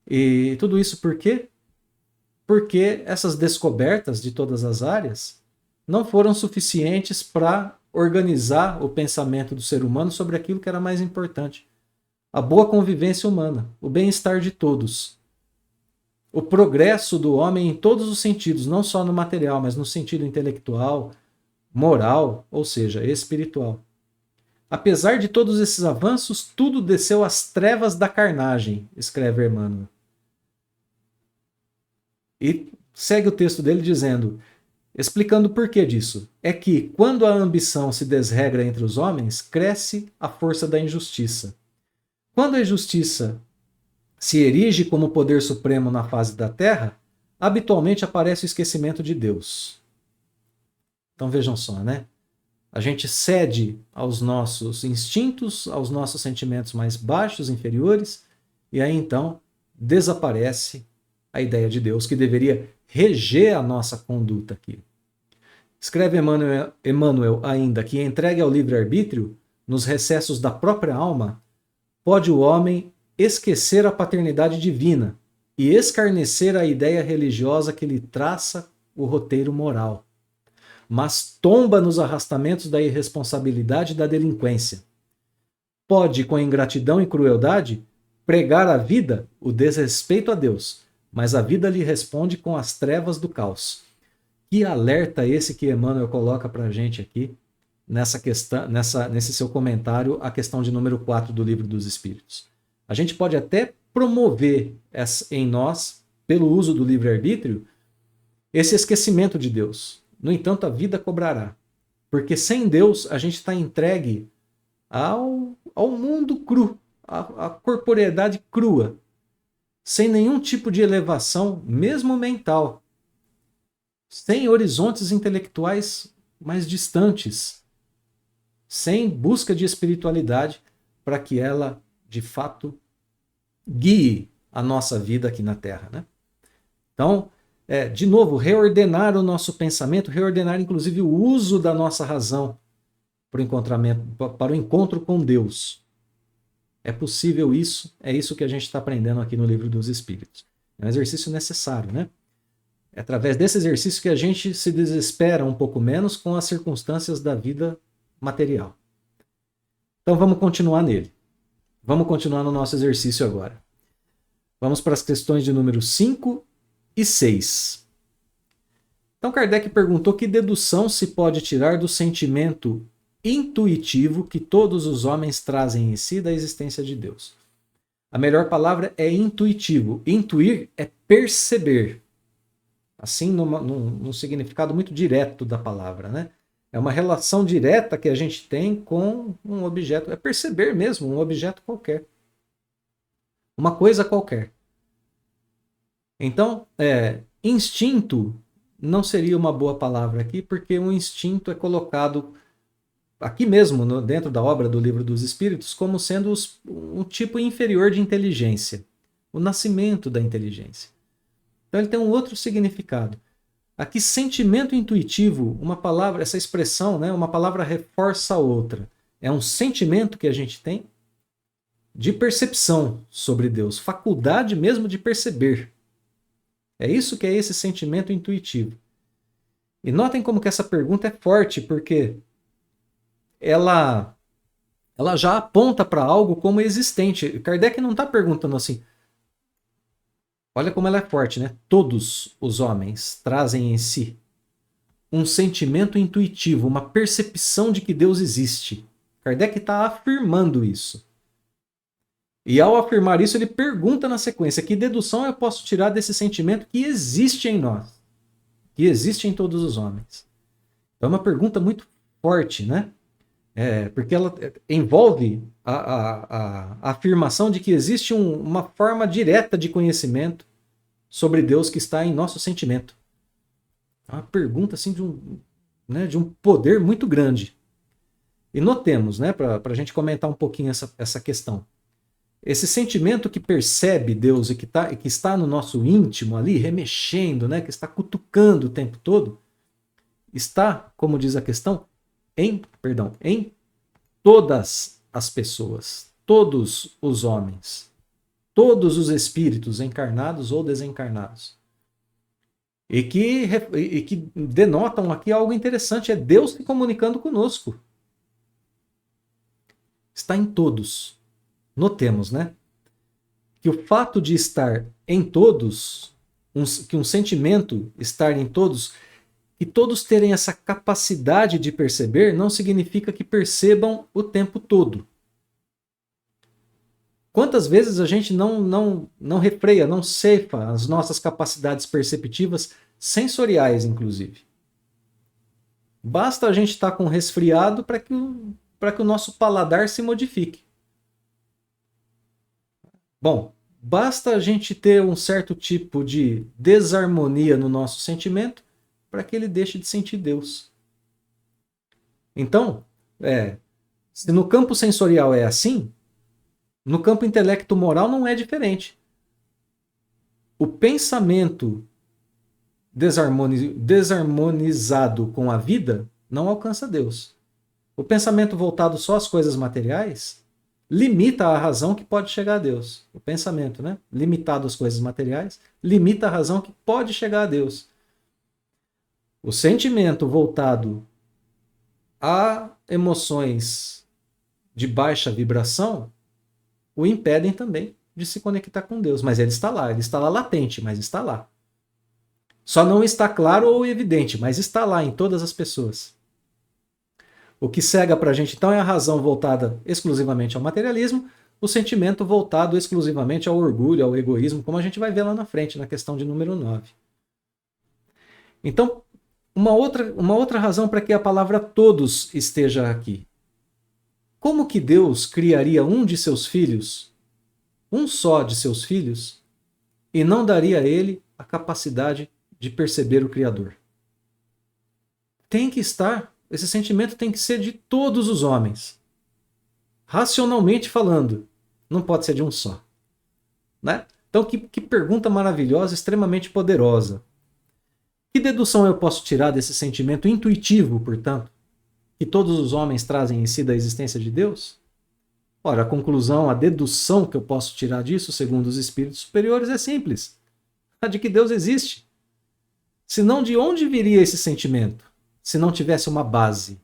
E tudo isso por quê? Porque essas descobertas de todas as áreas não foram suficientes para organizar o pensamento do ser humano sobre aquilo que era mais importante. A boa convivência humana, o bem-estar de todos. O progresso do homem em todos os sentidos, não só no material, mas no sentido intelectual, moral, ou seja, espiritual. Apesar de todos esses avanços, tudo desceu às trevas da carnagem, escreve Emmanuel. E segue o texto dele dizendo, explicando o porquê disso. É que quando a ambição se desregra entre os homens, cresce a força da injustiça. Quando a injustiça se erige como poder supremo na face da terra, habitualmente aparece o esquecimento de Deus. Então vejam só, né? A gente cede aos nossos instintos, aos nossos sentimentos mais baixos, inferiores, e aí então desaparece a ideia de Deus que deveria reger a nossa conduta aqui. Escreve Emmanuel ainda que, entregue ao livre-arbítrio, nos recessos da própria alma, pode o homem esquecer a paternidade divina e escarnecer a ideia religiosa que lhe traça o roteiro moral, mas tomba nos arrastamentos da irresponsabilidade e da delinquência. Pode, com ingratidão e crueldade, pregar à vida o desrespeito a Deus, mas a vida lhe responde com as trevas do caos. Que alerta esse que Emmanuel coloca para a gente aqui, nessa questão, nesse seu comentário, a questão de número 4 do Livro dos Espíritos. A gente pode até promover em nós, pelo uso do livre-arbítrio, esse esquecimento de Deus. No entanto, a vida cobrará. Porque sem Deus, a gente está entregue ao mundo cru, à corporeidade crua, sem nenhum tipo de elevação, mesmo mental, sem horizontes intelectuais mais distantes, sem busca de espiritualidade para que ela, de fato, guie a nossa vida aqui na Terra, né? Então, de novo, reordenar o nosso pensamento, reordenar inclusive o uso da nossa razão para o encontro com Deus. É possível isso, é isso que a gente está aprendendo aqui no Livro dos Espíritos. É um exercício necessário, né? É através desse exercício que a gente se desespera um pouco menos com as circunstâncias da vida material. Então vamos continuar nele. Vamos continuar no nosso exercício agora. Vamos para as questões de número 5 e 6. Então Kardec perguntou que dedução se pode tirar do sentimento intuitivo que todos os homens trazem em si da existência de Deus. A melhor palavra é intuitivo. Intuir é perceber. Assim, num significado muito direto da palavra, né? É uma relação direta que a gente tem com um objeto. É perceber mesmo, um objeto qualquer. Uma coisa qualquer. Então, instinto não seria uma boa palavra aqui, porque um instinto é colocado aqui mesmo, dentro da obra do Livro dos Espíritos, como sendo um tipo inferior de inteligência. O nascimento da inteligência. Então ele tem um outro significado. Aqui, sentimento intuitivo, uma palavra, essa expressão, né, uma palavra reforça a outra. É um sentimento que a gente tem de percepção sobre Deus, faculdade mesmo de perceber. É isso que é esse sentimento intuitivo. E notem como que essa pergunta é forte, porque ela já aponta para algo como existente. Kardec não está perguntando assim. Olha como ela é forte, né? Todos os homens trazem em si um sentimento intuitivo, uma percepção de que Deus existe. Kardec está afirmando isso. E ao afirmar isso, ele pergunta na sequência: que dedução eu posso tirar desse sentimento que existe em nós? Que existe em todos os homens? É uma pergunta muito forte, né? Porque ela envolve a afirmação de que existe uma forma direta de conhecimento sobre Deus que está em nosso sentimento. É uma pergunta assim, de um poder muito grande. E notemos, né, para a gente comentar um pouquinho essa questão. Esse sentimento que percebe Deus e que está no nosso íntimo ali, remexendo, né, que está cutucando o tempo todo, está, como diz a questão, em todas as pessoas, todos os homens, todos os espíritos encarnados ou desencarnados. E que denotam aqui algo interessante, é Deus se comunicando conosco. Está em todos. Notemos, né? Que o fato de estar em todos, que um sentimento estar em todos, e todos terem essa capacidade de perceber, não significa que percebam o tempo todo. Quantas vezes a gente não refreia, não ceifa as nossas capacidades perceptivas, sensoriais, inclusive? Basta a gente estar com resfriado para que o nosso paladar se modifique. Bom, basta a gente ter um certo tipo de desarmonia no nosso sentimento para que ele deixe de sentir Deus. Então, se no campo sensorial é assim, no campo intelecto-moral não é diferente. O pensamento desarmonizado com a vida não alcança Deus. O pensamento voltado só às coisas materiais limita a razão que pode chegar a Deus. O pensamento, né? Limitado às coisas materiais, limita a razão que pode chegar a Deus. O sentimento voltado a emoções de baixa vibração o impedem também de se conectar com Deus. Mas ele está lá latente, mas está lá. Só não está claro ou evidente, mas está lá em todas as pessoas. O que cega para a gente, então, é a razão voltada exclusivamente ao materialismo, o sentimento voltado exclusivamente ao orgulho, ao egoísmo, como a gente vai ver lá na frente, na questão de número 9. Então, uma outra razão para que a palavra todos esteja aqui. Como que Deus criaria um de seus filhos, um só de seus filhos, e não daria a ele a capacidade de perceber o Criador? Tem que estar, esse sentimento tem que ser de todos os homens. Racionalmente falando, não pode ser de um só. Né? Então, que pergunta maravilhosa, extremamente poderosa. Que dedução eu posso tirar desse sentimento intuitivo, portanto, que todos os homens trazem em si da existência de Deus? Ora, a conclusão, a dedução que eu posso tirar disso, segundo os espíritos superiores, é simples. A de que Deus existe. Senão, de onde viria esse sentimento? Se não tivesse uma base.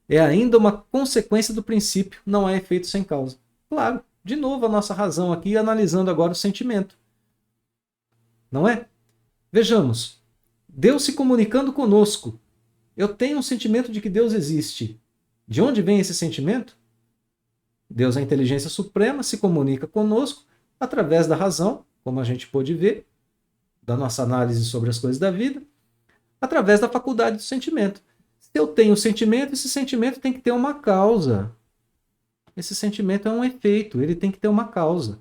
É ainda uma consequência do princípio, não há efeito sem causa. Claro, de novo a nossa razão aqui, analisando agora o sentimento. Não é? Vejamos, Deus se comunicando conosco. Eu tenho um sentimento de que Deus existe. De onde vem esse sentimento? Deus, a inteligência suprema, se comunica conosco através da razão, como a gente pôde ver, da nossa análise sobre as coisas da vida, através da faculdade do sentimento. Se eu tenho sentimento, esse sentimento tem que ter uma causa. Esse sentimento é um efeito, ele tem que ter uma causa.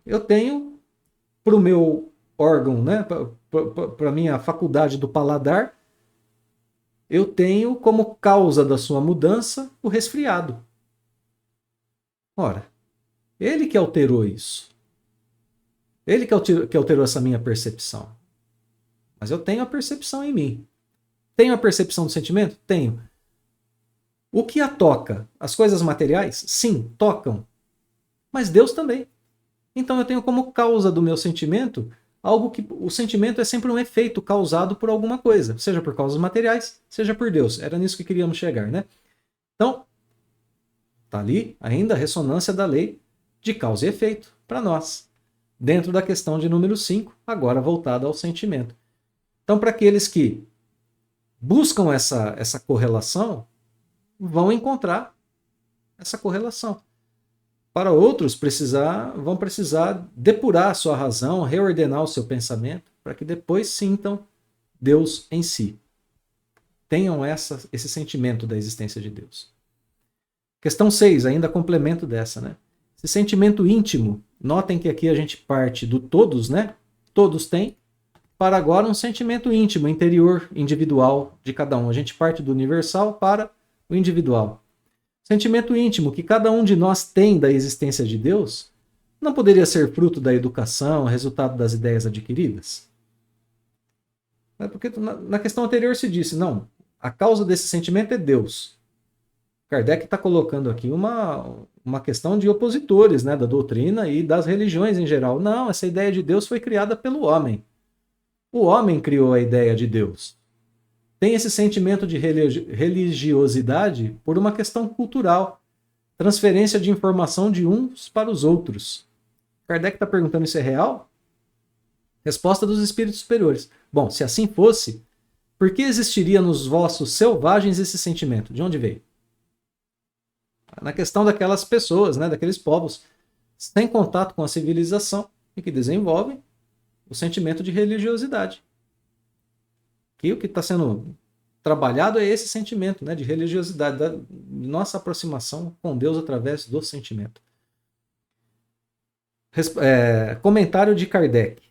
Eu tenho, para o meu órgão, né, para a minha faculdade do paladar, eu tenho como causa da sua mudança o resfriado. Ora, ele que alterou isso. Ele que alterou essa minha percepção. Mas eu tenho a percepção em mim. Tenho a percepção do sentimento? Tenho. O que a toca? As coisas materiais? Sim, tocam. Mas Deus também. Então eu tenho como causa do meu sentimento algo que o sentimento é sempre um efeito causado por alguma coisa, seja por causas materiais, seja por Deus. Era nisso que queríamos chegar, né? Então, está ali ainda a ressonância da lei de causa e efeito para nós, dentro da questão de número 5, agora voltada ao sentimento. Então, para aqueles que buscam essa correlação, vão encontrar essa correlação. Para outros, vão precisar depurar a sua razão, reordenar o seu pensamento, para que depois sintam Deus em si. Tenham esse sentimento da existência de Deus. Questão 6, ainda complemento dessa, né? Esse sentimento íntimo, notem que aqui a gente parte do todos, né? Todos têm, para agora um sentimento íntimo, interior, individual de cada um. A gente parte do universal para o individual. Sentimento íntimo que cada um de nós tem da existência de Deus, não poderia ser fruto da educação, resultado das ideias adquiridas? Porque na questão anterior se disse, não, a causa desse sentimento é Deus. Kardec está colocando aqui uma questão de opositores, né, da doutrina e das religiões em geral. Não, essa ideia de Deus foi criada pelo homem. O homem criou a ideia de Deus. Tem esse sentimento de religiosidade por uma questão cultural. Transferência de informação de uns para os outros. Kardec está perguntando, isso é real? Resposta dos espíritos superiores. Bom, se assim fosse, por que existiria nos vossos selvagens esse sentimento? De onde veio? na questão daquelas pessoas, né, daqueles povos sem contato com a civilização e que desenvolvem o sentimento de religiosidade. Que o que está sendo trabalhado é esse sentimento, né, de religiosidade, da nossa aproximação com Deus através do sentimento. Comentário de Kardec.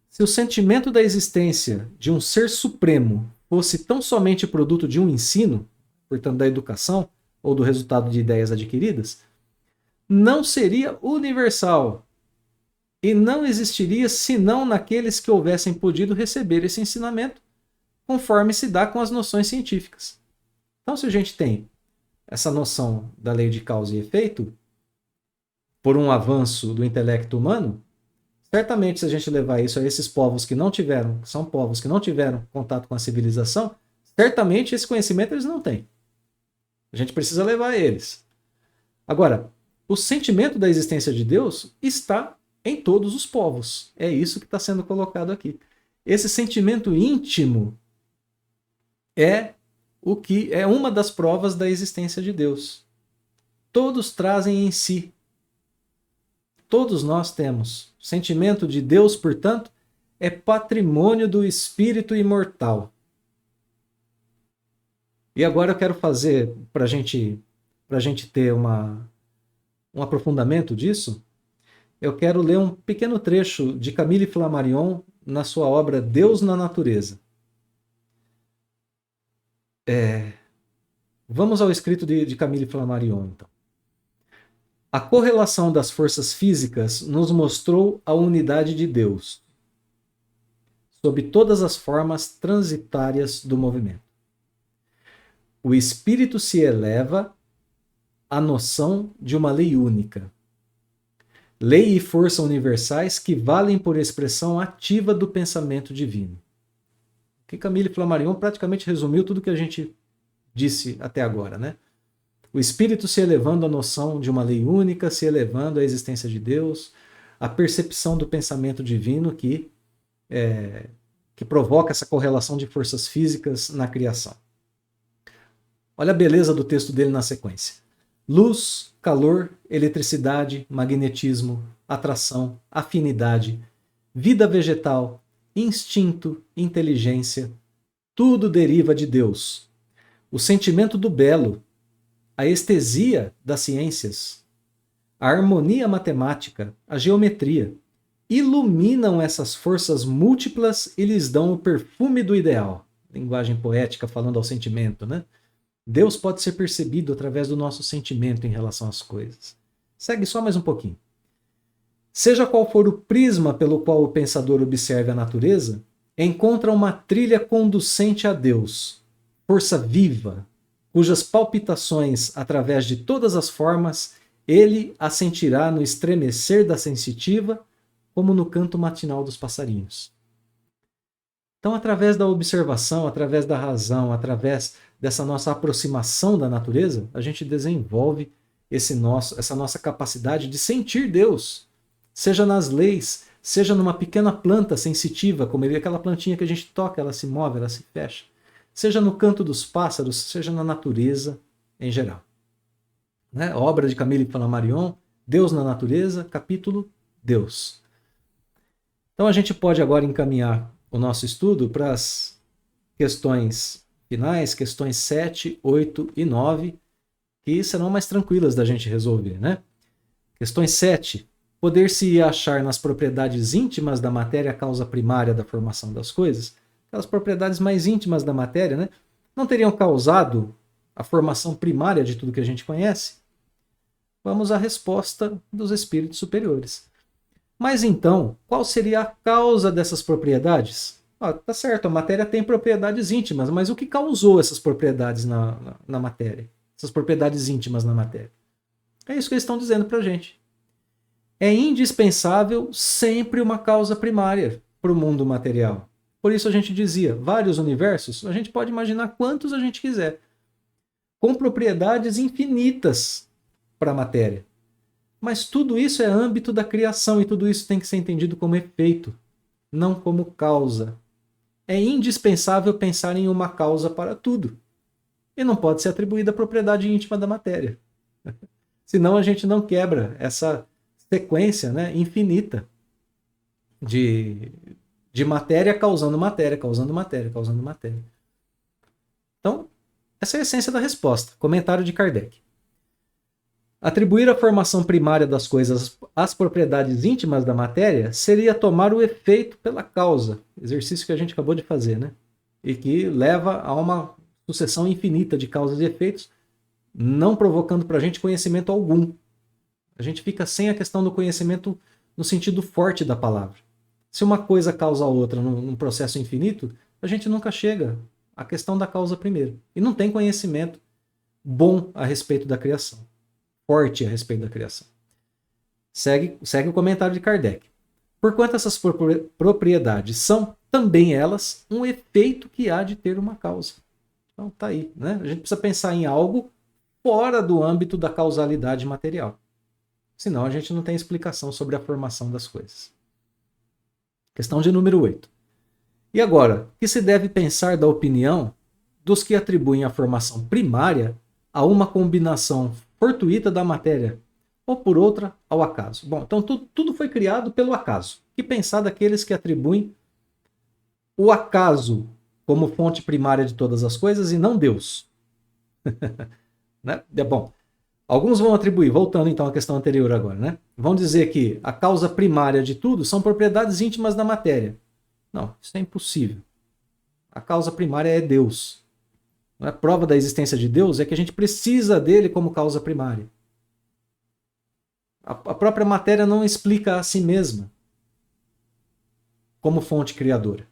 Se o sentimento da existência de um ser supremo fosse tão somente produto de um ensino, portanto da educação, ou do resultado de ideias adquiridas, não seria universal e não existiria senão naqueles que houvessem podido receber esse ensinamento, conforme se dá com as noções científicas. Então, se a gente tem essa noção da lei de causa e efeito, por um avanço do intelecto humano, certamente se a gente levar isso a esses povos que não tiveram, são povos que não tiveram contato com a civilização, certamente esse conhecimento eles não têm. A gente precisa levar a eles. Agora, o sentimento da existência de Deus está em todos os povos. É isso que está sendo colocado aqui. Esse sentimento íntimo é o que é uma das provas da existência de Deus. Todos trazem em si. Todos nós temos. O sentimento de Deus, portanto, é patrimônio do espírito imortal. E agora eu quero fazer, para a gente ter um aprofundamento disso, eu quero ler um pequeno trecho de Camille Flammarion na sua obra Deus na Natureza. Vamos ao escrito de Camille Flammarion, então. A correlação das forças físicas nos mostrou a unidade de Deus, sob todas as formas transitárias do movimento. O espírito se eleva à noção de uma lei única. Lei e força universais que valem por expressão ativa do pensamento divino. Que Camille Flammarion praticamente resumiu tudo que a gente disse até agora, né? O espírito se elevando à noção de uma lei única, se elevando à existência de Deus, a percepção do pensamento divino que provoca essa correlação de forças físicas na criação. Olha a beleza do texto dele na sequência. Luz, calor, eletricidade, magnetismo, atração, afinidade, vida vegetal, instinto, inteligência, tudo deriva de Deus. O sentimento do belo, a estesia das ciências, a harmonia matemática, a geometria, iluminam essas forças múltiplas e lhes dão o perfume do ideal. Linguagem poética falando ao sentimento, né? Deus pode ser percebido através do nosso sentimento em relação às coisas. Segue só mais um pouquinho. Seja qual for o prisma pelo qual o pensador observa a natureza, encontra uma trilha conducente a Deus, força viva, cujas palpitações, através de todas as formas, ele a sentirá no estremecer da sensitiva, como no canto matinal dos passarinhos. Então, através da observação, através da razão, através dessa nossa aproximação da natureza, a gente desenvolve essa nossa capacidade de sentir Deus, seja nas leis, seja numa pequena planta sensitiva, como aquela plantinha que a gente toca, ela se move, ela se fecha, seja no canto dos pássaros, seja na natureza em geral. Né? Obra de Camille Flammarion, Deus na Natureza, capítulo Deus. Então a gente pode agora encaminhar o nosso estudo para as questões finais, questões 7, 8 e 9, que serão mais tranquilas da gente resolver, né? Questões 7. Poder-se achar nas propriedades íntimas da matéria a causa primária da formação das coisas? Aquelas propriedades mais íntimas da matéria, né? Não teriam causado a formação primária de tudo que a gente conhece? Vamos à resposta dos espíritos superiores. Mas então, qual seria a causa dessas propriedades? Tá certo, a matéria tem propriedades íntimas, mas o que causou essas propriedades na matéria? Essas propriedades íntimas na matéria? É isso que eles estão dizendo para a gente. É indispensável sempre uma causa primária para o mundo material. Por isso a gente dizia, vários universos, a gente pode imaginar quantos a gente quiser, com propriedades infinitas para a matéria. Mas tudo isso é âmbito da criação e tudo isso tem que ser entendido como efeito, não como causa. É indispensável pensar em uma causa para tudo. E não pode ser atribuída a propriedade íntima da matéria. Senão a gente não quebra essa sequência, né, infinita de, de matéria causando matéria, causando matéria, causando matéria. Então, essa é a essência da resposta. Comentário de Kardec. Atribuir a formação primária das coisas às propriedades íntimas da matéria seria tomar o efeito pela causa, exercício que a gente acabou de fazer, né? E que leva a uma sucessão infinita de causas e efeitos, não provocando para a gente conhecimento algum. A gente fica sem a questão do conhecimento no sentido forte da palavra. Se uma coisa causa a outra num processo infinito, a gente nunca chega à questão da causa primeiro. E não tem conhecimento bom a respeito da criação. Forte a respeito da criação. Segue o comentário de Kardec. Porquanto essas propriedades são também elas um efeito que há de ter uma causa. Então tá aí, né? A gente precisa pensar em algo fora do âmbito da causalidade material. Senão a gente não tem explicação sobre a formação das coisas. Questão de número 8. E agora, o que se deve pensar da opinião dos que atribuem a formação primária a uma combinação fortuita da matéria, ou por outra, ao acaso? Bom, então tudo foi criado pelo acaso. O que pensar daqueles que atribuem o acaso como fonte primária de todas as coisas e não Deus? Né? Bom, alguns vão atribuir, voltando então à questão anterior agora, né? Vão dizer que a causa primária de tudo são propriedades íntimas da matéria. Não, isso é impossível. A causa primária é Deus. A prova da existência de Deus é que a gente precisa dele como causa primária. A própria matéria não explica a si mesma como fonte criadora.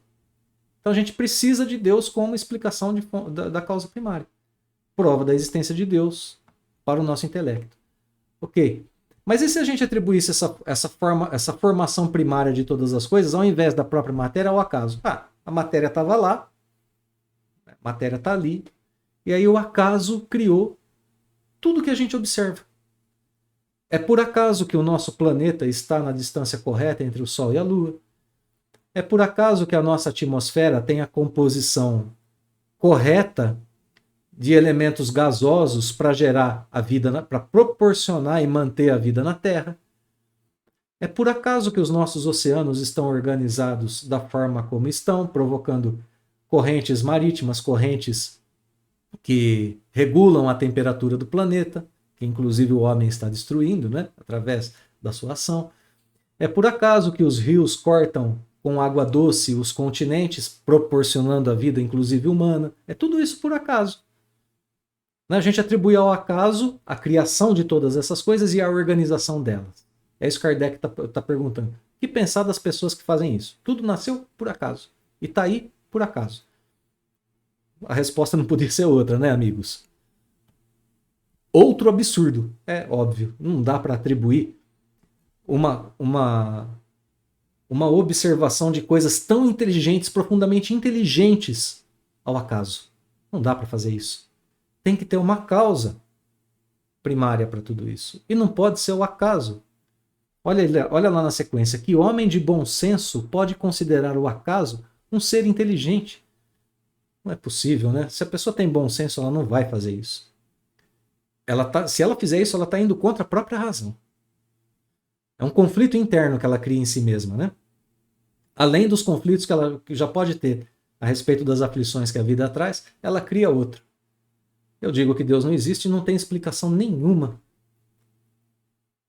Então a gente precisa de Deus como explicação da causa primária. Prova da existência de Deus para o nosso intelecto. Ok. Mas e se a gente atribuísse essa formação primária de todas as coisas, ao invés da própria matéria, ao acaso? A matéria estava lá, a matéria está ali, e aí o acaso criou tudo que a gente observa. É por acaso que o nosso planeta está na distância correta entre o Sol e a Lua. É por acaso que a nossa atmosfera tem a composição correta de elementos gasosos para gerar a vida, para proporcionar e manter a vida na Terra. É por acaso que os nossos oceanos estão organizados da forma como estão, provocando correntes marítimas, correntes que regulam a temperatura do planeta, que inclusive o homem está destruindo, né, através da sua ação. É por acaso que os rios cortam com água doce os continentes, proporcionando a vida, inclusive humana. É tudo isso por acaso. A gente atribui ao acaso a criação de todas essas coisas e a organização delas. É isso que Kardec está perguntando. O que pensar das pessoas que fazem isso? Tudo nasceu por acaso. E está aí por acaso. A resposta não podia ser outra, né, amigos? Outro absurdo. É óbvio. Não dá para atribuir uma observação de coisas tão inteligentes, profundamente inteligentes, ao acaso. Não dá para fazer isso. Tem que ter uma causa primária para tudo isso. E não pode ser o acaso. Olha lá na sequência. Que homem de bom senso pode considerar o acaso um ser inteligente? Não é possível, né? Se a pessoa tem bom senso, ela não vai fazer isso. Se ela fizer isso, ela está indo contra a própria razão. É um conflito interno que ela cria em si mesma, né? Além dos conflitos que ela já pode ter a respeito das aflições que a vida traz, ela cria outro. Eu digo que Deus não existe e não tem explicação nenhuma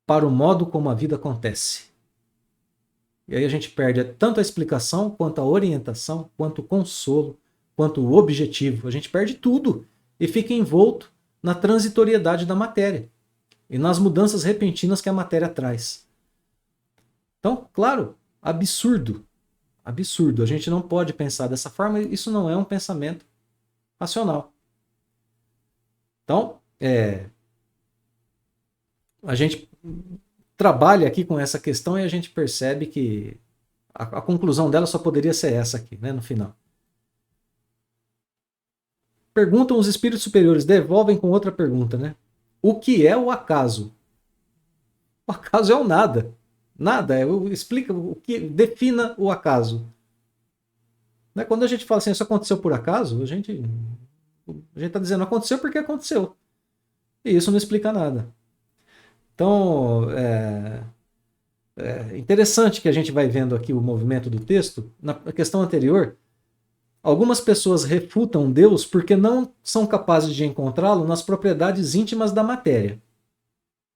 para o modo como a vida acontece. E aí a gente perde tanto a explicação, quanto a orientação, quanto o consolo, quanto o objetivo. A gente perde tudo e fica envolto na transitoriedade da matéria e nas mudanças repentinas que a matéria traz. Então, claro, absurdo. Absurdo. A gente não pode pensar dessa forma, isso não é um pensamento racional. Então, a gente trabalha aqui com essa questão e a gente percebe que a conclusão dela só poderia ser essa aqui, né, no final. Perguntam os espíritos superiores, devolvem com outra pergunta, né? O que é o acaso? O acaso é o nada. Nada. Explica o que defina o acaso. Né? Quando a gente fala assim, isso aconteceu por acaso, a gente está dizendo aconteceu porque aconteceu. E isso não explica nada. Então, é interessante que a gente vai vendo aqui o movimento do texto. Na questão anterior, algumas pessoas refutam Deus porque não são capazes de encontrá-lo nas propriedades íntimas da matéria,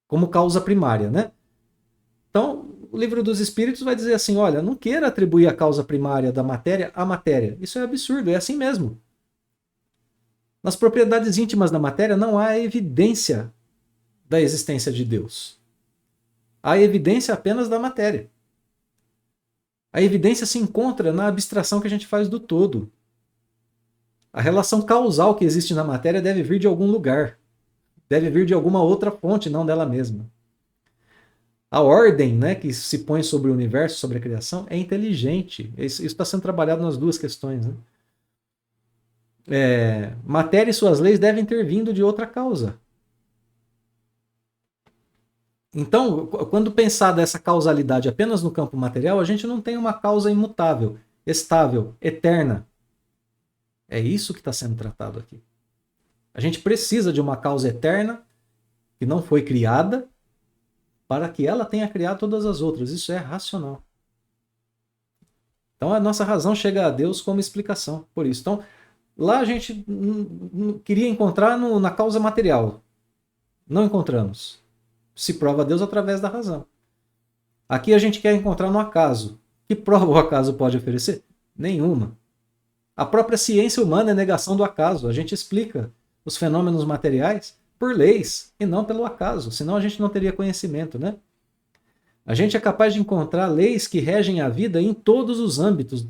como causa primária, né? Então, o Livro dos Espíritos vai dizer assim, olha, não queira atribuir a causa primária da matéria à matéria. Isso é absurdo, é assim mesmo. Nas propriedades íntimas da matéria não há evidência da existência de Deus. Há evidência apenas da matéria. A evidência se encontra na abstração que a gente faz do todo. A relação causal que existe na matéria deve vir de algum lugar. Deve vir de alguma outra fonte, não dela mesma. A ordem, né, que se põe sobre o universo, sobre a criação, é inteligente. Isso está sendo trabalhado nas duas questões. Né? Matéria e suas leis devem ter vindo de outra causa. Então, quando pensar dessa causalidade apenas no campo material, a gente não tem uma causa imutável, estável, eterna. É isso que está sendo tratado aqui. A gente precisa de uma causa eterna que não foi criada para que ela tenha criado todas as outras. Isso é racional. Então a nossa razão chega a Deus como explicação por isso. Então lá a gente queria encontrar na causa material. Não encontramos. Se prova Deus através da razão. Aqui a gente quer encontrar no acaso. Que prova o acaso pode oferecer? Nenhuma. A própria ciência humana é negação do acaso. A gente explica os fenômenos materiais por leis e não pelo acaso, senão a gente não teria conhecimento, né? A gente é capaz de encontrar leis que regem a vida em todos os âmbitos,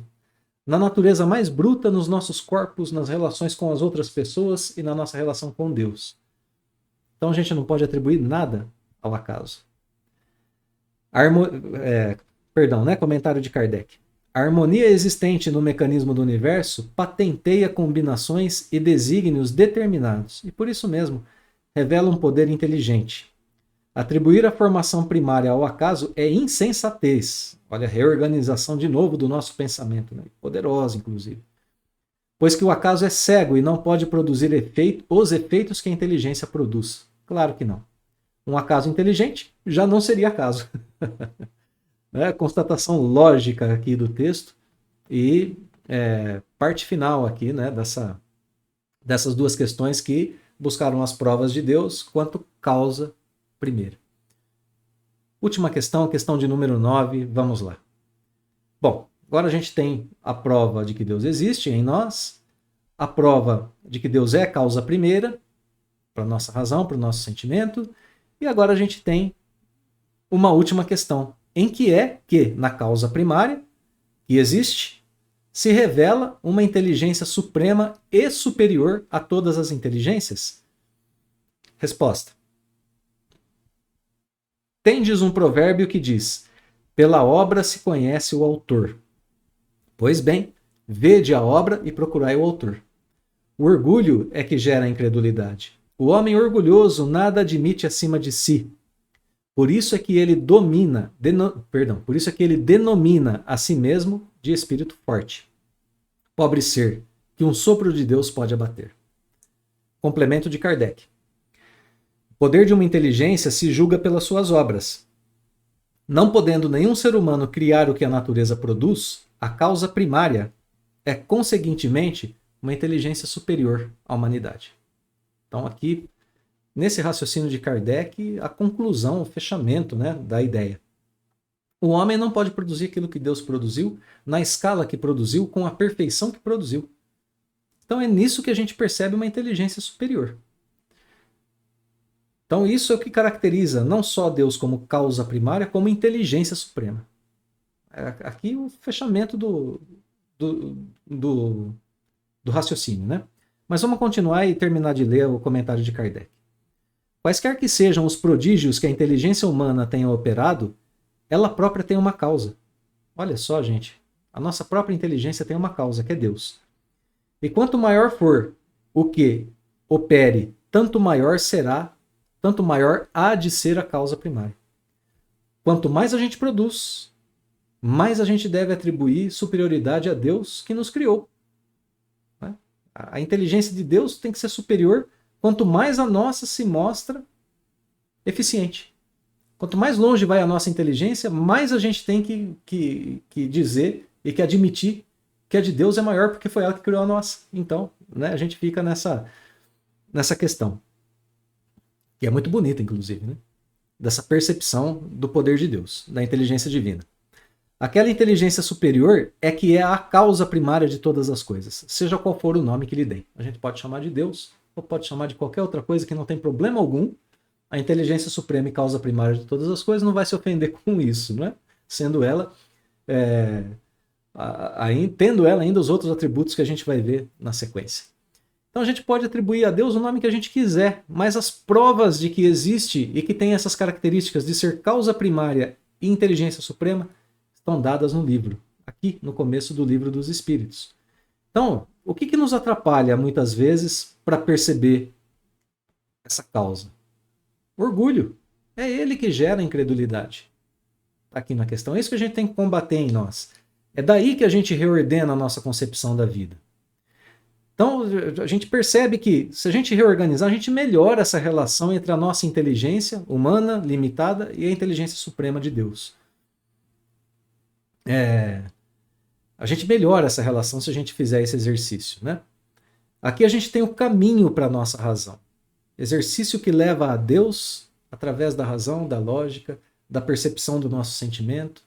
na natureza mais bruta, nos nossos corpos, nas relações com as outras pessoas e na nossa relação com Deus. Então a gente não pode atribuir nada ao acaso. Comentário de Kardec. A harmonia existente no mecanismo do universo patenteia combinações e desígnios determinados, e por isso mesmo revela um poder inteligente. Atribuir a formação primária ao acaso é insensatez. Olha a reorganização de novo do nosso pensamento, né? Poderosa, inclusive. Pois que o acaso é cego e não pode produzir os efeitos que a inteligência produz. Claro que não. Um acaso inteligente já não seria acaso. É constatação lógica aqui do texto e parte final aqui, né, dessas duas questões que buscaram as provas de Deus quanto causa primeira. Última questão, questão de número 9, vamos lá. Bom, agora a gente tem a prova de que Deus existe em nós, a prova de que Deus é causa primeira, para a nossa razão, para o nosso sentimento, e agora a gente tem uma última questão, em que é que, na causa primária, que existe, se revela uma inteligência suprema e superior a todas as inteligências? Resposta. Tendes um provérbio que diz: pela obra se conhece o autor. Pois bem, vede a obra e procurai o autor. O orgulho é que gera a incredulidade. O homem orgulhoso nada admite acima de si. Por isso é que ele por isso é que ele denomina a si mesmo de espírito forte. Pobre ser, que um sopro de Deus pode abater. Complemento de Kardec. O poder de uma inteligência se julga pelas suas obras. Não podendo nenhum ser humano criar o que a natureza produz, a causa primária é, conseguintemente, uma inteligência superior à humanidade. Então aqui, nesse raciocínio de Kardec, a conclusão, o fechamento, né, da ideia. O homem não pode produzir aquilo que Deus produziu, na escala que produziu, com a perfeição que produziu. Então é nisso que a gente percebe uma inteligência superior. Então isso é o que caracteriza não só Deus como causa primária, como inteligência suprema. Aqui o fechamento do raciocínio, né? Mas vamos continuar e terminar de ler o comentário de Kardec. Quaisquer que sejam os prodígios que a inteligência humana tenha operado, ela própria tem uma causa. Olha só, gente. A nossa própria inteligência tem uma causa, que é Deus. E quanto maior for o que opere, tanto maior há de ser a causa primária. Quanto mais a gente produz, mais a gente deve atribuir superioridade a Deus que nos criou. A inteligência de Deus tem que ser superior quanto mais a nossa se mostra eficiente. Quanto mais longe vai a nossa inteligência, mais a gente tem que dizer e que admitir que a de Deus é maior porque foi ela que criou a nossa. Então, né, a gente fica nessa questão. Que é muito bonita, inclusive, né? Dessa percepção do poder de Deus, da inteligência divina. Aquela inteligência superior é que é a causa primária de todas as coisas, seja qual for o nome que lhe deem. A gente pode chamar de Deus, ou pode chamar de qualquer outra coisa que não tem problema algum. A inteligência suprema e causa primária de todas as coisas não vai se ofender com isso, não é? Sendo ela, tendo ela ainda os outros atributos que a gente vai ver na sequência. Então a gente pode atribuir a Deus o nome que a gente quiser, mas as provas de que existe e que tem essas características de ser causa primária e inteligência suprema estão dadas no livro, aqui no começo do Livro dos Espíritos. Então, o que nos atrapalha muitas vezes para perceber essa causa? Orgulho. É ele que gera a incredulidade. Está aqui na questão. É isso que a gente tem que combater em nós. É daí que a gente reordena a nossa concepção da vida. Então, a gente percebe que, se a gente reorganizar, a gente melhora essa relação entre a nossa inteligência humana, limitada, e a inteligência suprema de Deus. A gente melhora essa relação se a gente fizer esse exercício, né? Aqui a gente tem o caminho para a nossa razão. Exercício que leva a Deus através da razão, da lógica, da percepção do nosso sentimento,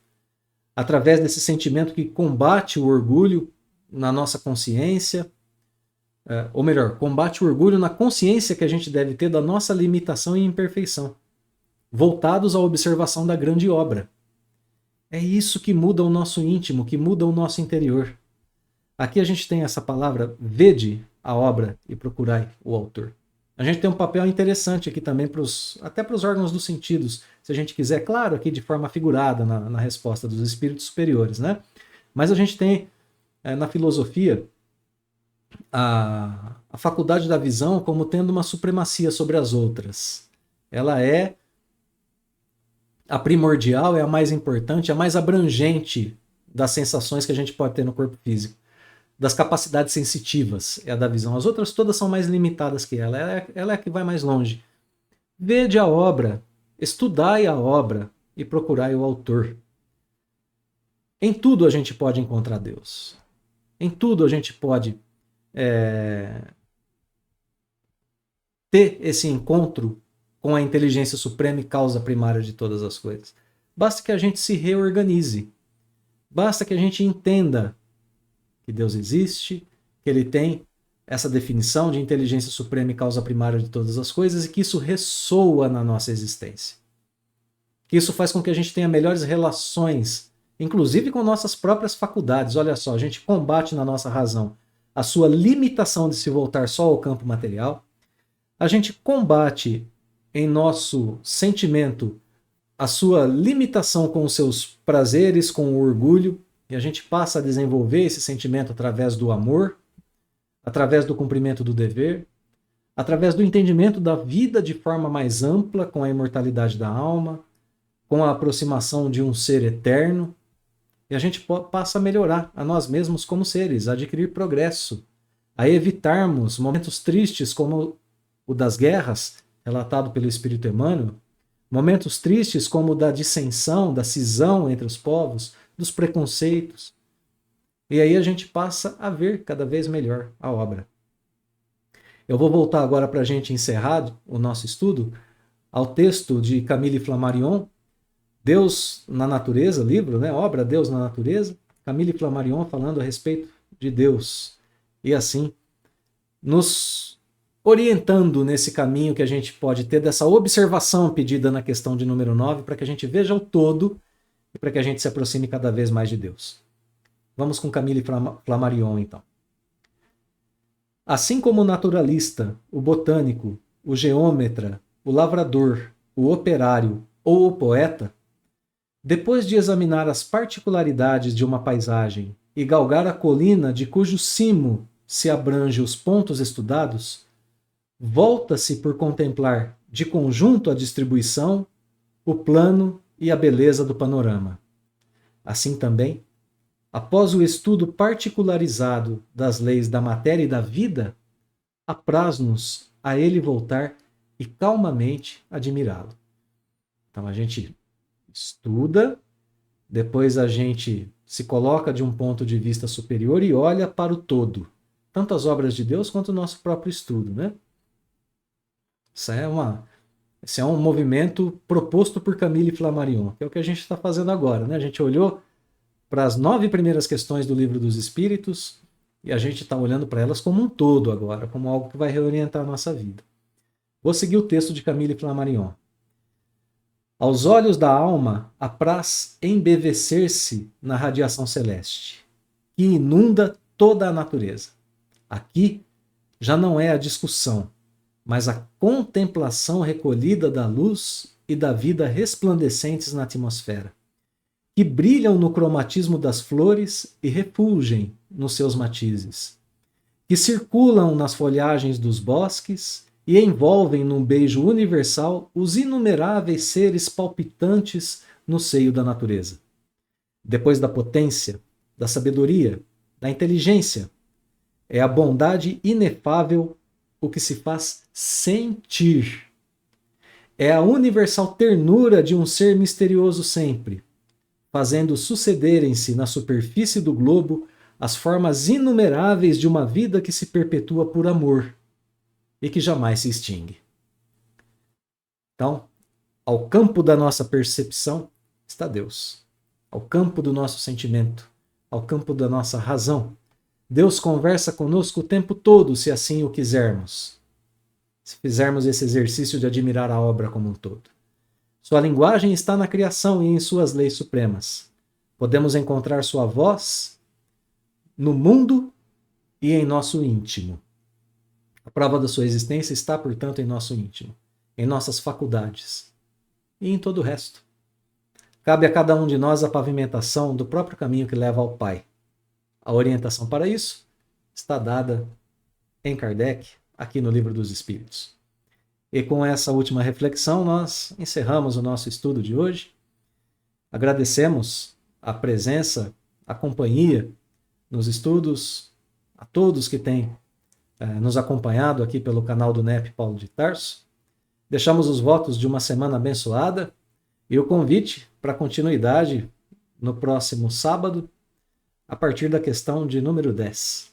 através desse sentimento que combate o orgulho na nossa consciência, ou melhor, combate o orgulho na consciência que a gente deve ter da nossa limitação e imperfeição, voltados à observação da grande obra. É isso que muda o nosso íntimo, que muda o nosso interior. Aqui a gente tem essa palavra, vede a obra e procurai o autor. A gente tem um papel interessante aqui também, até para os órgãos dos sentidos, se a gente quiser, claro, aqui de forma figurada na resposta dos espíritos superiores, né? Mas a gente tem na filosofia a faculdade da visão como tendo uma supremacia sobre as outras. Ela é a primordial, é a mais importante, a mais abrangente das sensações que a gente pode ter no corpo físico. Das capacidades sensitivas é a da visão. As outras todas são mais limitadas que ela. Ela é a que vai mais longe. Vede a obra, estudai a obra e procurai o autor. Em tudo a gente pode encontrar Deus. Em tudo a gente pode ter esse encontro com a inteligência suprema e causa primária de todas as coisas. Basta que a gente se reorganize. Basta que a gente entenda que Deus existe, que ele tem essa definição de inteligência suprema e causa primária de todas as coisas e que isso ressoa na nossa existência. Que isso faz com que a gente tenha melhores relações, inclusive com nossas próprias faculdades. Olha só, a gente combate na nossa razão a sua limitação de se voltar só ao campo material. A gente combate em nosso sentimento a sua limitação com os seus prazeres, com o orgulho, e a gente passa a desenvolver esse sentimento através do amor, através do cumprimento do dever, através do entendimento da vida de forma mais ampla, com a imortalidade da alma, com a aproximação de um ser eterno, e a gente passa a melhorar a nós mesmos como seres, a adquirir progresso, a evitarmos momentos tristes como o das guerras, relatado pelo Espírito Emmanuel, momentos tristes como o da dissensão, da cisão entre os povos, dos preconceitos. E aí a gente passa a ver cada vez melhor a obra. Eu vou voltar agora para a gente encerrar o nosso estudo ao texto de Camille Flammarion, Deus na Natureza, livro, né? Obra Deus na Natureza. Camille Flammarion falando a respeito de Deus. E assim, nos orientando nesse caminho que a gente pode ter dessa observação pedida na questão de número 9, para que a gente veja o todo e para que a gente se aproxime cada vez mais de Deus. Vamos com Camille Flammarion, então. Assim como o naturalista, o botânico, o geômetra, o lavrador, o operário ou o poeta, depois de examinar as particularidades de uma paisagem e galgar a colina de cujo cimo se abrange os pontos estudados, volta-se por contemplar de conjunto a distribuição, o plano e a beleza do panorama. Assim também, após o estudo particularizado das leis da matéria e da vida, apraz-nos a ele voltar e calmamente admirá-lo. Então a gente estuda, depois a gente se coloca de um ponto de vista superior e olha para o todo, tanto as obras de Deus quanto o nosso próprio estudo, né? Esse é um movimento proposto por Camille Flammarion, que é o que a gente está fazendo agora, né? A gente olhou para as 9 primeiras questões do Livro dos Espíritos e a gente está olhando para elas como um todo agora, como algo que vai reorientar a nossa vida. Vou seguir o texto de Camille Flammarion. Aos olhos da alma, apraz embevecer-se na radiação celeste, que inunda toda a natureza. Aqui já não é a discussão, mas a contemplação recolhida da luz e da vida resplandecentes na atmosfera, que brilham no cromatismo das flores e refulgem nos seus matizes, que circulam nas folhagens dos bosques e envolvem num beijo universal os inumeráveis seres palpitantes no seio da natureza. Depois da potência, da sabedoria, da inteligência, é a bondade inefável o que se faz sentir. É a universal ternura de um ser misterioso sempre, fazendo sucederem-se na superfície do globo as formas inumeráveis de uma vida que se perpetua por amor e que jamais se extingue. Então, ao campo da nossa percepção está Deus. Ao campo do nosso sentimento, ao campo da nossa razão. Deus conversa conosco o tempo todo, se assim o quisermos. Se fizermos esse exercício de admirar a obra como um todo. Sua linguagem está na criação e em suas leis supremas. Podemos encontrar sua voz no mundo e em nosso íntimo. A prova da sua existência está, portanto, em nosso íntimo, em nossas faculdades e em todo o resto. Cabe a cada um de nós a pavimentação do próprio caminho que leva ao Pai. A orientação para isso está dada em Kardec, aqui no Livro dos Espíritos. E com essa última reflexão, nós encerramos o nosso estudo de hoje. Agradecemos a presença, a companhia nos estudos, a todos que têm nos acompanhado aqui pelo canal do NEP Paulo de Tarso. Deixamos os votos de uma semana abençoada e o convite para continuidade no próximo sábado, a partir da questão de número 10.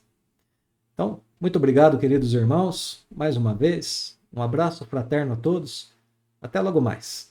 Então, muito obrigado, queridos irmãos, mais uma vez. Um abraço fraterno a todos. Até logo mais.